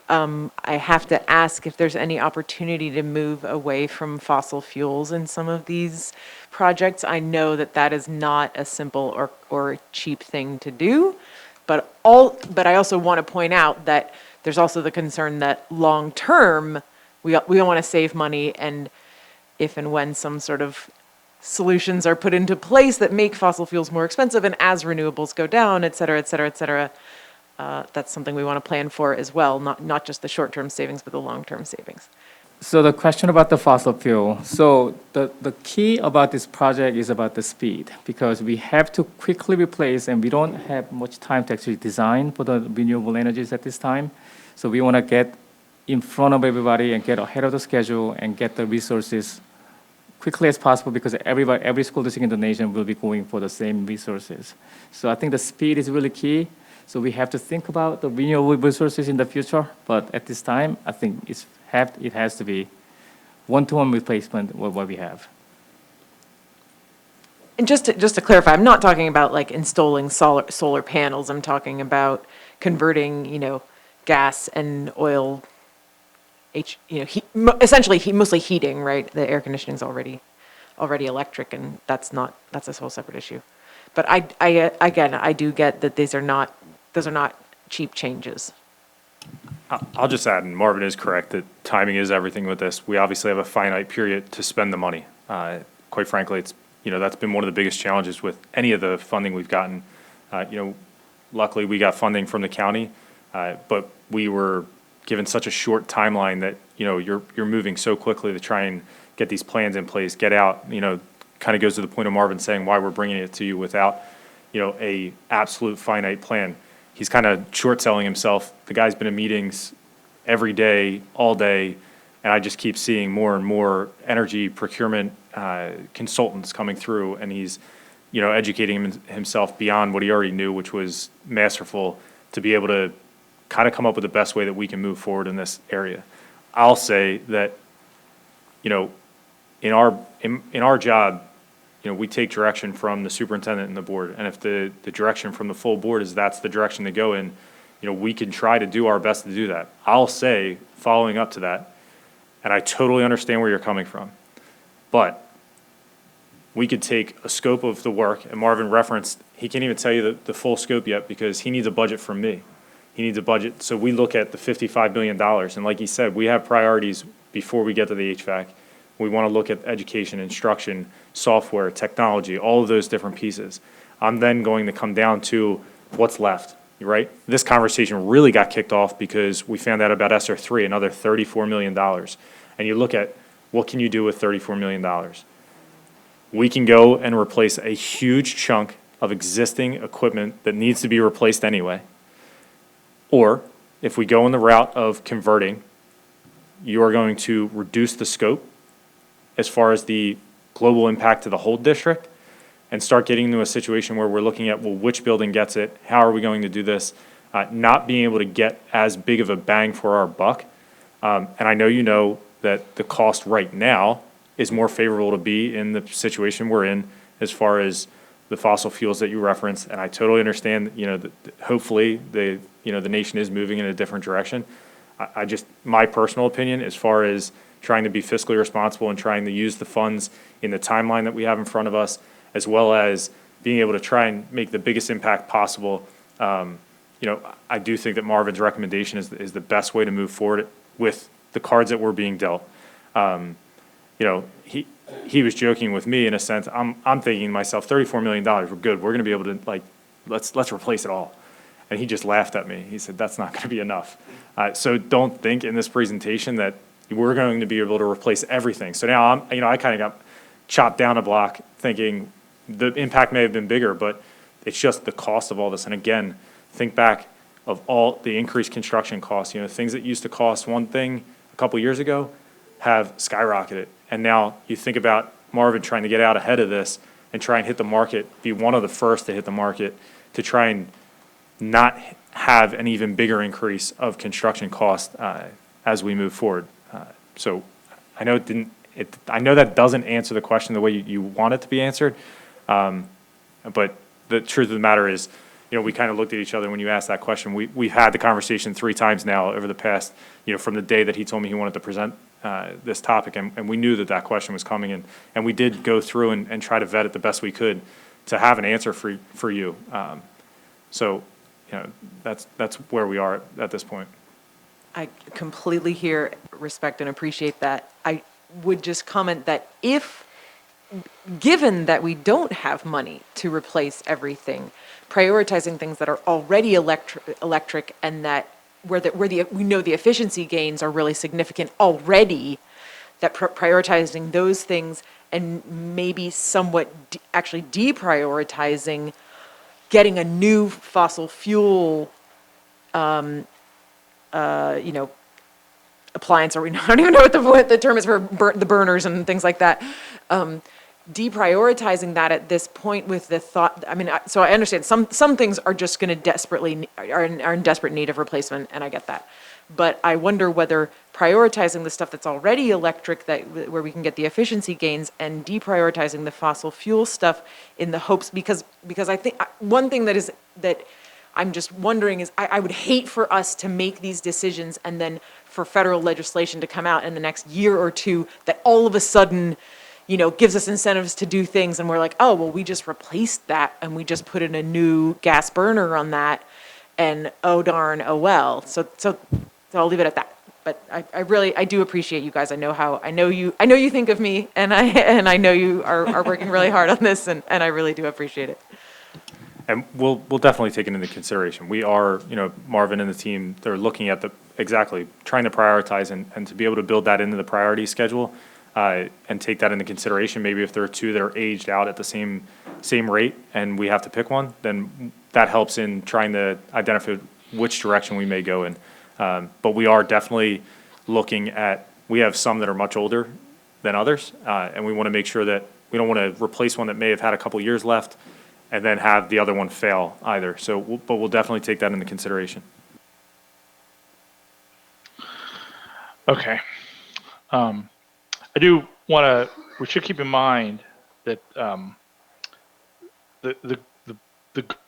Speaker 5: I have to ask if there's any opportunity to move away from fossil fuels in some of these projects. I know that that is not a simple or cheap thing to do, but I also want to point out that there's also the concern that long term, we want to save money, and if and when some sort of solutions are put into place that make fossil fuels more expensive, and as renewables go down, et cetera, et cetera, et cetera, that's something we want to plan for as well, not just the short-term savings, but the long-term savings.
Speaker 9: So the question about the fossil fuel. So the key about this project is about the speed, because we have to quickly replace, and we don't have much time to actually design for the renewable energies at this time. So we want to get in front of everybody and get ahead of the schedule and get the resources quickly as possible, because every school district in the nation will be going for the same resources. So I think the speed is really key. So we have to think about the renewable resources in the future, but at this time, I think it has to be one-to-one replacement with what we have.
Speaker 5: And just to clarify, I'm not talking about like installing solar panels. I'm talking about converting, gas and oil, essentially mostly heating, right? The air conditioning is already electric, and that's a whole separate issue. But I do get that those are not cheap changes.
Speaker 3: I'll just add, and Marvin is correct, that timing is everything with this. We obviously have a finite period to spend the money. Quite frankly, it's, that's been one of the biggest challenges with any of the funding we've gotten. Luckily we got funding from the county, but we were given such a short timeline that, you're moving so quickly to try and get these plans in place, get out, kind of goes to the point of Marvin saying why we're bringing it to you without, a absolute finite plan. He's kind of short selling himself. The guy's been in meetings every day, all day, and I just keep seeing more and more energy procurement consultants coming through, and he's, educating himself beyond what he already knew, which was masterful, to be able to kind of come up with the best way that we can move forward in this area. I'll say that, in our job, we take direction from the superintendent and the board, and if the direction from the full board is that's the direction to go in, we can try to do our best to do that. I'll say, following up to that, and I totally understand where you're coming from, but we could take a scope of the work, and Marvin referenced, he can't even tell you the full scope yet because he needs a budget from me. He needs a budget, so we look at the $55 billion, and like he said, we have priorities before we get to the HVAC. We want to look at education, instruction, software, technology, all of those different pieces. I'm then going to come down to what's left, right? This conversation really got kicked off because we found out about Esser 3, another $34 million. And you look at what can you do with $34 million? We can go and replace a huge chunk of existing equipment that needs to be replaced anyway. Or if we go in the route of converting, you are going to reduce the scope as far as the global impact to the whole district and start getting into a situation where we're looking at, well, which building gets it? How are we going to do this? Not being able to get as big of a bang for our buck. And I know that the cost right now is more favorable to be in the situation we're in as far as the fossil fuels that you referenced. And I totally understand, that hopefully the nation is moving in a different direction. I just, my personal opinion, as far as trying to be fiscally responsible and trying to use the funds in the timeline that we have in front of us, as well as being able to try and make the biggest impact possible. I do think that Marvin's recommendation is the best way to move forward with the cards that we're being dealt. He was joking with me in a sense. I'm thinking to myself, $34 million, we're good. We're going to be able to let's replace it all. And he just laughed at me. He said, that's not going to be enough. So don't think in this presentation that we're going to be able to replace everything. So now I kind of got chopped down a block thinking the impact may have been bigger, but it's just the cost of all this. And again, think back of all the increased construction costs, things that used to cost one thing a couple years ago have skyrocketed. And now you think about Marvin trying to get out ahead of this and try and hit the market, be one of the first to hit the market to try and not have an even bigger increase of construction cost as we move forward. So I know I know that doesn't answer the question the way you want it to be answered, but the truth of the matter is, we kind of looked at each other when you asked that question. We've had the conversation 3 times now over the past, from the day that he told me he wanted to present this topic, and we knew that question was coming, and we did go through and try to vet it the best we could to have an answer for you. So, that's where we are at this point.
Speaker 5: I completely hear, respect, and appreciate that. I would just comment that given that we don't have money to replace everything, prioritizing things that are already electric and that we know the efficiency gains are really significant already, that prioritizing those things and maybe somewhat actually deprioritizing getting a new fossil fuel appliance, or I don't even know what the term is for the burners and things like that. Deprioritizing that at this point with the thought, so I understand some things are just going to are in desperate need of replacement, and I get that. But I wonder whether prioritizing the stuff that's already electric, where we can get the efficiency gains, and deprioritizing the fossil fuel stuff in the hopes, because I think one thing that I'm just wondering is I would hate for us to make these decisions and then for federal legislation to come out in the next year or two that all of a sudden, gives us incentives to do things, and we're like, oh, well, we just replaced that and we just put in a new gas burner on that, and oh darn, oh well. So I'll leave it at that. But I do appreciate you guys. I know you think of me, and I know you are working really hard on this, and I really do appreciate it.
Speaker 3: And we'll definitely take it into consideration. We are, Marvin and the team, they're looking at trying to prioritize and to be able to build that into the priority schedule and take that into consideration. Maybe if there are 2 that are aged out at the same rate and we have to pick one, then that helps in trying to identify which direction we may go in. But we are definitely looking at, we have some that are much older than others, and we want to make sure that we don't want to replace one that may have had a couple years left and then have the other one fail either. So, but we'll definitely take that into consideration.
Speaker 2: Okay. I do want to, we should keep in mind that the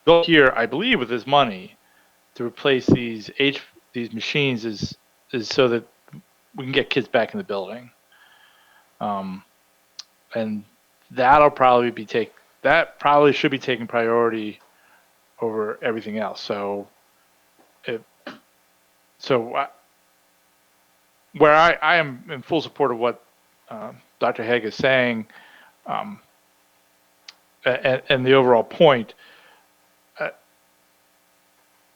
Speaker 2: goal here, I believe, with this money to replace these machines is so that we can get kids back in the building. And that'll probably should be taking priority over everything else. So where I am in full support of what Dr. Haig is saying, and the overall point,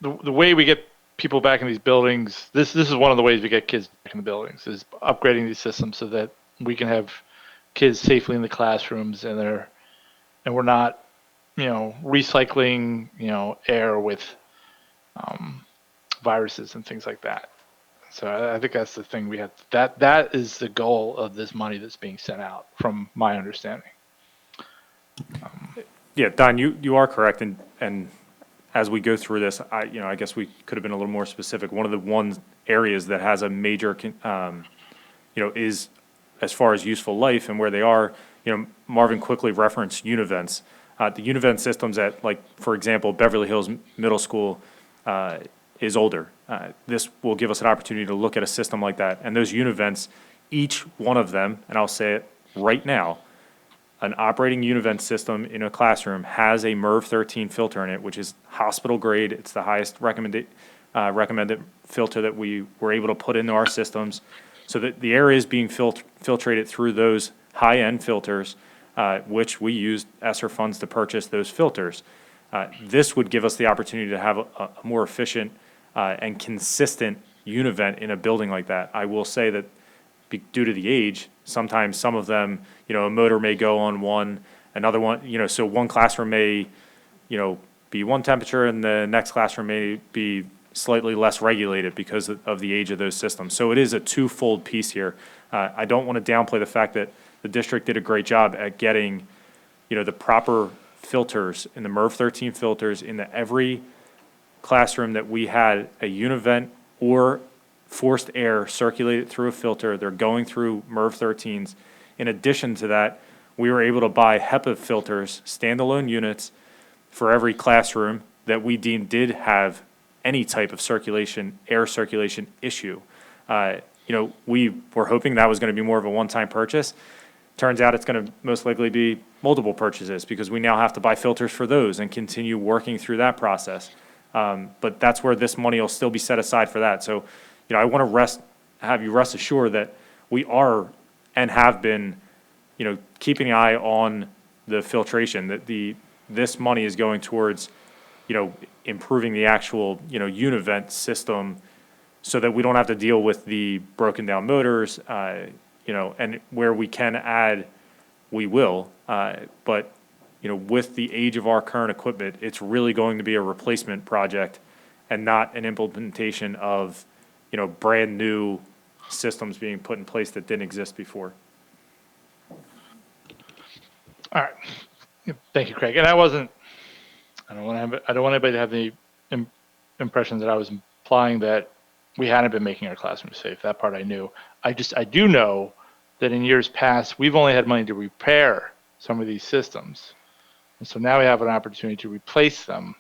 Speaker 2: the way we get people back in these buildings, this is one of the ways we get kids back in the buildings, is upgrading these systems so that we can have kids safely in the classrooms, and we're not, recycling, air with viruses and things like that. So I think that's the thing we have. That is the goal of this money that's being sent out, from my understanding.
Speaker 3: Yeah, Don, you are correct, and as we go through this, I guess we could have been a little more specific. One of the areas that has a major is as far as useful life and where they are. Marvin quickly referenced Univents. The Univent systems at, like, for example, Beverly Hills Middle School is older. This will give us an opportunity to look at a system like that. And those Univents, each one of them, and I'll say it right now, an operating Univent system in a classroom has a MERV 13 filter in it, which is hospital grade. It's the highest recommended filter that we were able to put into our systems, so that the air is being filtrated through those high-end filters, which we used Esser funds to purchase those filters. This would give us the opportunity to have a more efficient and consistent Univent in a building like that. I will say that due to the age, sometimes some of them, a motor may go on one, another one, so one classroom may, be one temperature and the next classroom may be slightly less regulated because of the age of those systems. So it is a twofold piece here. I don't want to downplay the fact that the district did a great job at getting, the proper filters and the MERV 13 filters into every classroom that we had a Univent or forced air circulated through a filter. They're going through MERV 13s. In addition to that, we were able to buy HEPA filters, standalone units, for every classroom that we deemed did have any type of air circulation issue. We were hoping that was going to be more of a one-time purchase. Turns out it's going to most likely be multiple purchases, because we now have to buy filters for those and continue working through that process. But that's where this money will still be set aside for that. So, I want to have you rest assured that we are and have been, keeping an eye on the filtration, that this money is going towards, improving the actual, Univent system, so that we don't have to deal with the broken down motors, and where we can add, we will. But, with the age of our current equipment, it's really going to be a replacement project and not an implementation of, brand new systems being put in place that didn't exist before.
Speaker 2: All right. Thank you, Craig. And I don't want anybody to have the impression that I was implying that we hadn't been making our classrooms safe. That part I knew. I do know that in years past, we've only had money to repair some of these systems. And so now we have an opportunity to replace them,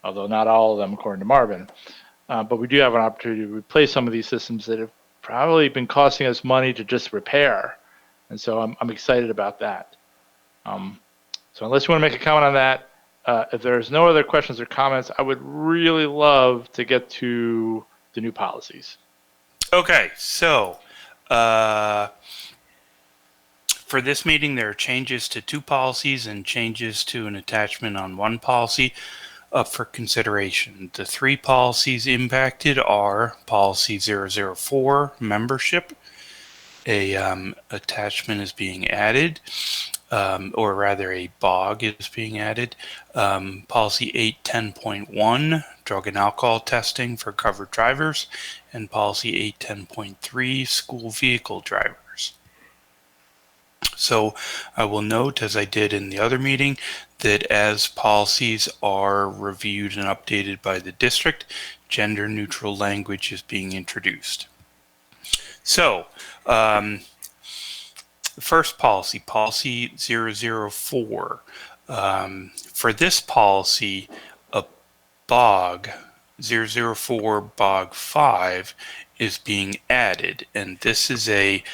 Speaker 2: although not all of them, according to Marvin. But we do have an opportunity to replace some of these systems that have probably been costing us money to just repair. And so I'm excited about that. So unless you want to make a comment on that, if there's no other questions or comments, I would really love to get to the new policies.
Speaker 10: Okay, so for this meeting, there are changes to 2 policies and changes to an attachment on 1 policy up for consideration. The 3 policies impacted are Policy 004, membership. A attachment is being added, or rather a BOG is being added. Policy 810.1, drug and alcohol testing for covered drivers, and Policy 810.3, school vehicle drivers. So I will note, as I did in the other meeting, that as policies are reviewed and updated by the district, gender neutral language is being introduced. So, the first policy, Policy 004. For this policy, a BOG 004 BOG 5 is being added, and this is a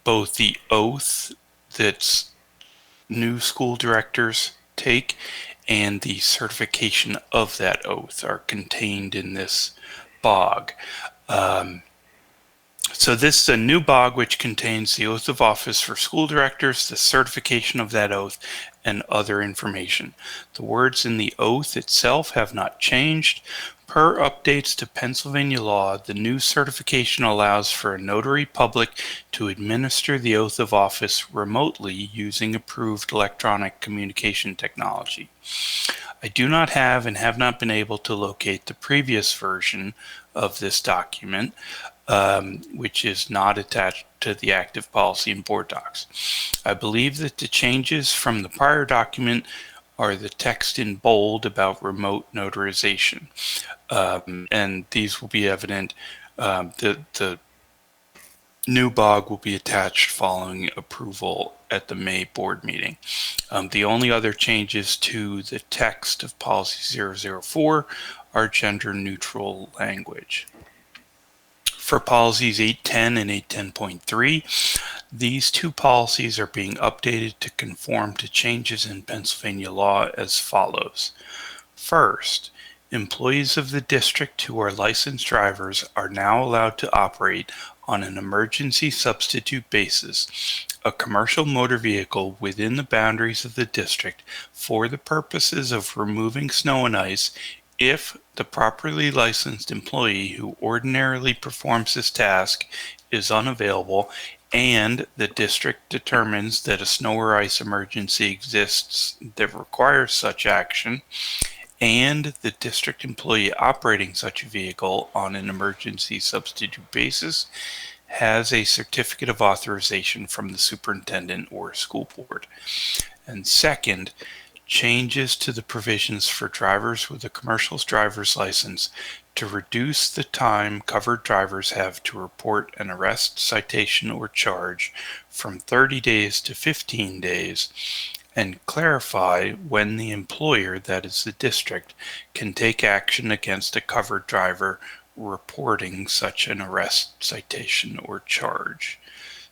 Speaker 10: both the oath that new school directors take and the certification of that oath are contained in this BOG. So this is a new BOG which contains the oath of office for school directors, the certification of that oath, and other information. The words in the oath itself have not changed. Per updates to Pennsylvania law, the new certification allows for a notary public to administer the oath of office remotely using approved electronic communication technology. I do not have and have not been able to locate the previous version of this document, which is not attached to the active policy in board docs. I believe that the changes from the prior document are the text in bold about remote notarization. And these will be evident. The New BOG will be attached following approval at the May board meeting. The only other changes to the text of policy 004 are gender neutral language. For policies 810 and 810.3, these two policies are being updated to conform to changes in Pennsylvania law as follows. First, employees of the district who are licensed drivers are now allowed to operate on an emergency substitute basis a commercial motor vehicle within the boundaries of the district for the purposes of removing snow and ice if the properly licensed employee who ordinarily performs this task is unavailable and the district determines that a snow or ice emergency exists that requires such action, and the district employee operating such a vehicle on an emergency substitute basis has a certificate of authorization from the superintendent or school board. And second, changes to the provisions for drivers with a commercial driver's license to reduce the time covered drivers have to report an arrest, citation, or charge from 30 days to 15 days, and clarify when the employer, that is the district, can take action against a covered driver reporting such an arrest, citation, or charge.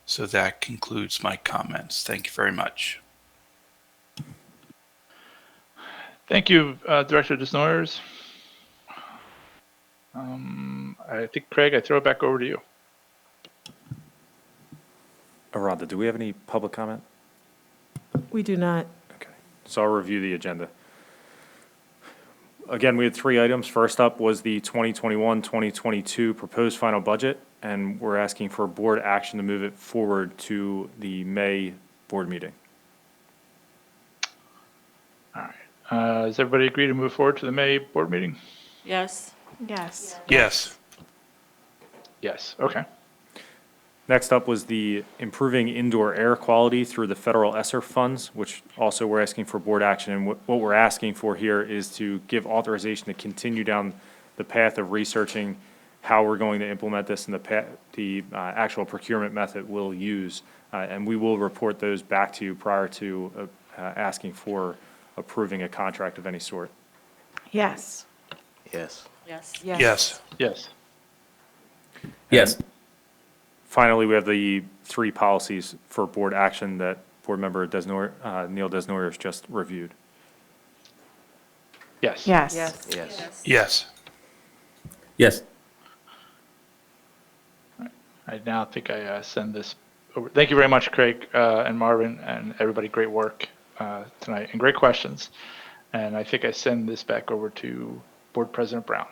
Speaker 10: So that concludes my comments. Thank you very much.
Speaker 2: Thank you, Director Desnoyers. I think, Craig, I throw it back over to you.
Speaker 3: Aranda, do we have any public comment?
Speaker 5: We do not.
Speaker 3: Okay, so I'll review the agenda. Again, we had 3 items. First up was the 2021-2022 proposed final budget, and we're asking for board action to move it forward to the May board meeting.
Speaker 2: All right. Does everybody agree to move forward to the May board meeting?
Speaker 11: Yes.
Speaker 7: Yes.
Speaker 10: Yes.
Speaker 2: Yes. Okay.
Speaker 3: Next up was the improving indoor air quality through the federal Esser funds, which also we're asking for board action. And what we're asking for here is to give authorization to continue down the path of researching how we're going to implement this and the actual procurement method we'll use. And we will report those back to you prior to asking for approving a contract of any sort.
Speaker 7: Yes.
Speaker 1: Yes.
Speaker 11: Yes.
Speaker 10: Yes.
Speaker 2: Yes.
Speaker 6: Yes.
Speaker 3: Finally, we have the 3 policies for board action that board member Neil Desnoyers just reviewed.
Speaker 2: Yes.
Speaker 7: Yes.
Speaker 11: Yes.
Speaker 1: Yes.
Speaker 10: Yes.
Speaker 6: Yes.
Speaker 2: I now think I send this over. Thank you very much, Craig and Marvin and everybody. Great work tonight and great questions. And I think I send this back over to Board President Brown.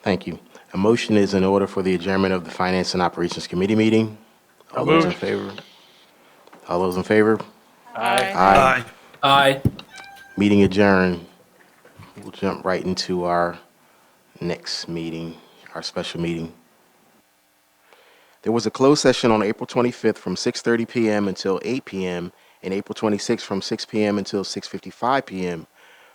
Speaker 1: Thank you. A motion is in order for the adjournment of the Finance and Operations Committee meeting. All those in favor? All those in favor?
Speaker 2: Aye.
Speaker 1: Aye.
Speaker 6: Aye.
Speaker 1: Meeting adjourned. We'll jump right into our next meeting, our special meeting. There was a closed session on April 25th from 6:30 p.m. until 8 p.m. and April 26th from 6 p.m. until 6:55 p.m.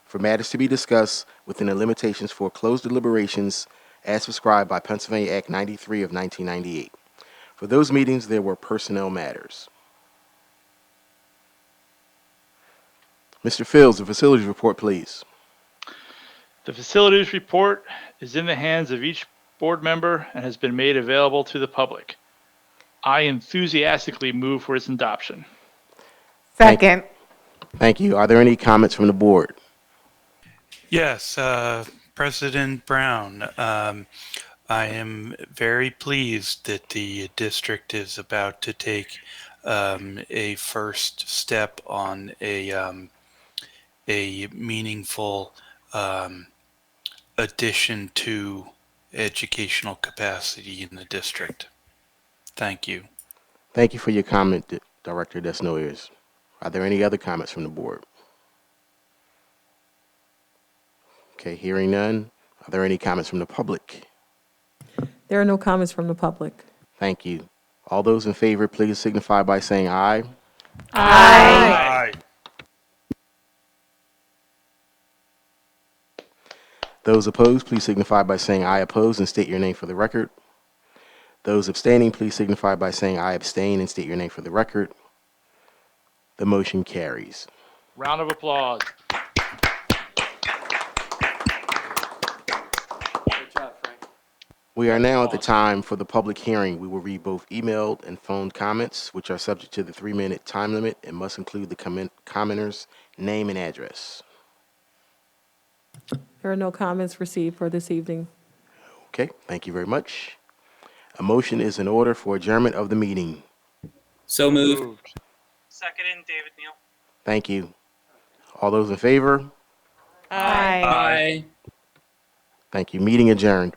Speaker 1: for matters to be discussed within the limitations for closed deliberations as prescribed by Pennsylvania Act 93 of 1998. For those meetings, there were personnel matters. Mr. Fields, the facilities report, please.
Speaker 2: The facilities report is in the hands of each board member and has been made available to the public. I enthusiastically move for its adoption.
Speaker 7: Second.
Speaker 1: Thank you. Are there any comments from the board?
Speaker 10: Yes, President Brown, I am very pleased that the district is about to take a first step on a meaningful addition to educational capacity in the district. Thank you.
Speaker 1: Thank you for your comment, Director Desnoyers. Are there any other comments from the board? Okay, hearing none. Are there any comments from the public?
Speaker 12: There are no comments from the public.
Speaker 1: Thank you. All those in favor, please signify by saying aye.
Speaker 10: Aye.
Speaker 1: Those opposed, please signify by saying aye opposed and state your name for the record. Those abstaining, please signify by saying I abstain and state your name for the record. The motion carries.
Speaker 2: Round of applause.
Speaker 1: We are now at the time for the public hearing. We will read both emailed and phone comments, which are subject to the 3-minute time limit and must include the commenter's name and address.
Speaker 12: There are no comments received for this evening.
Speaker 1: Okay, thank you very much. A motion is in order for adjournment of the meeting.
Speaker 6: So moved.
Speaker 11: Seconded, David Neal.
Speaker 1: Thank you. All those in favor?
Speaker 7: Aye.
Speaker 6: Aye.
Speaker 1: Thank you. Meeting adjourned.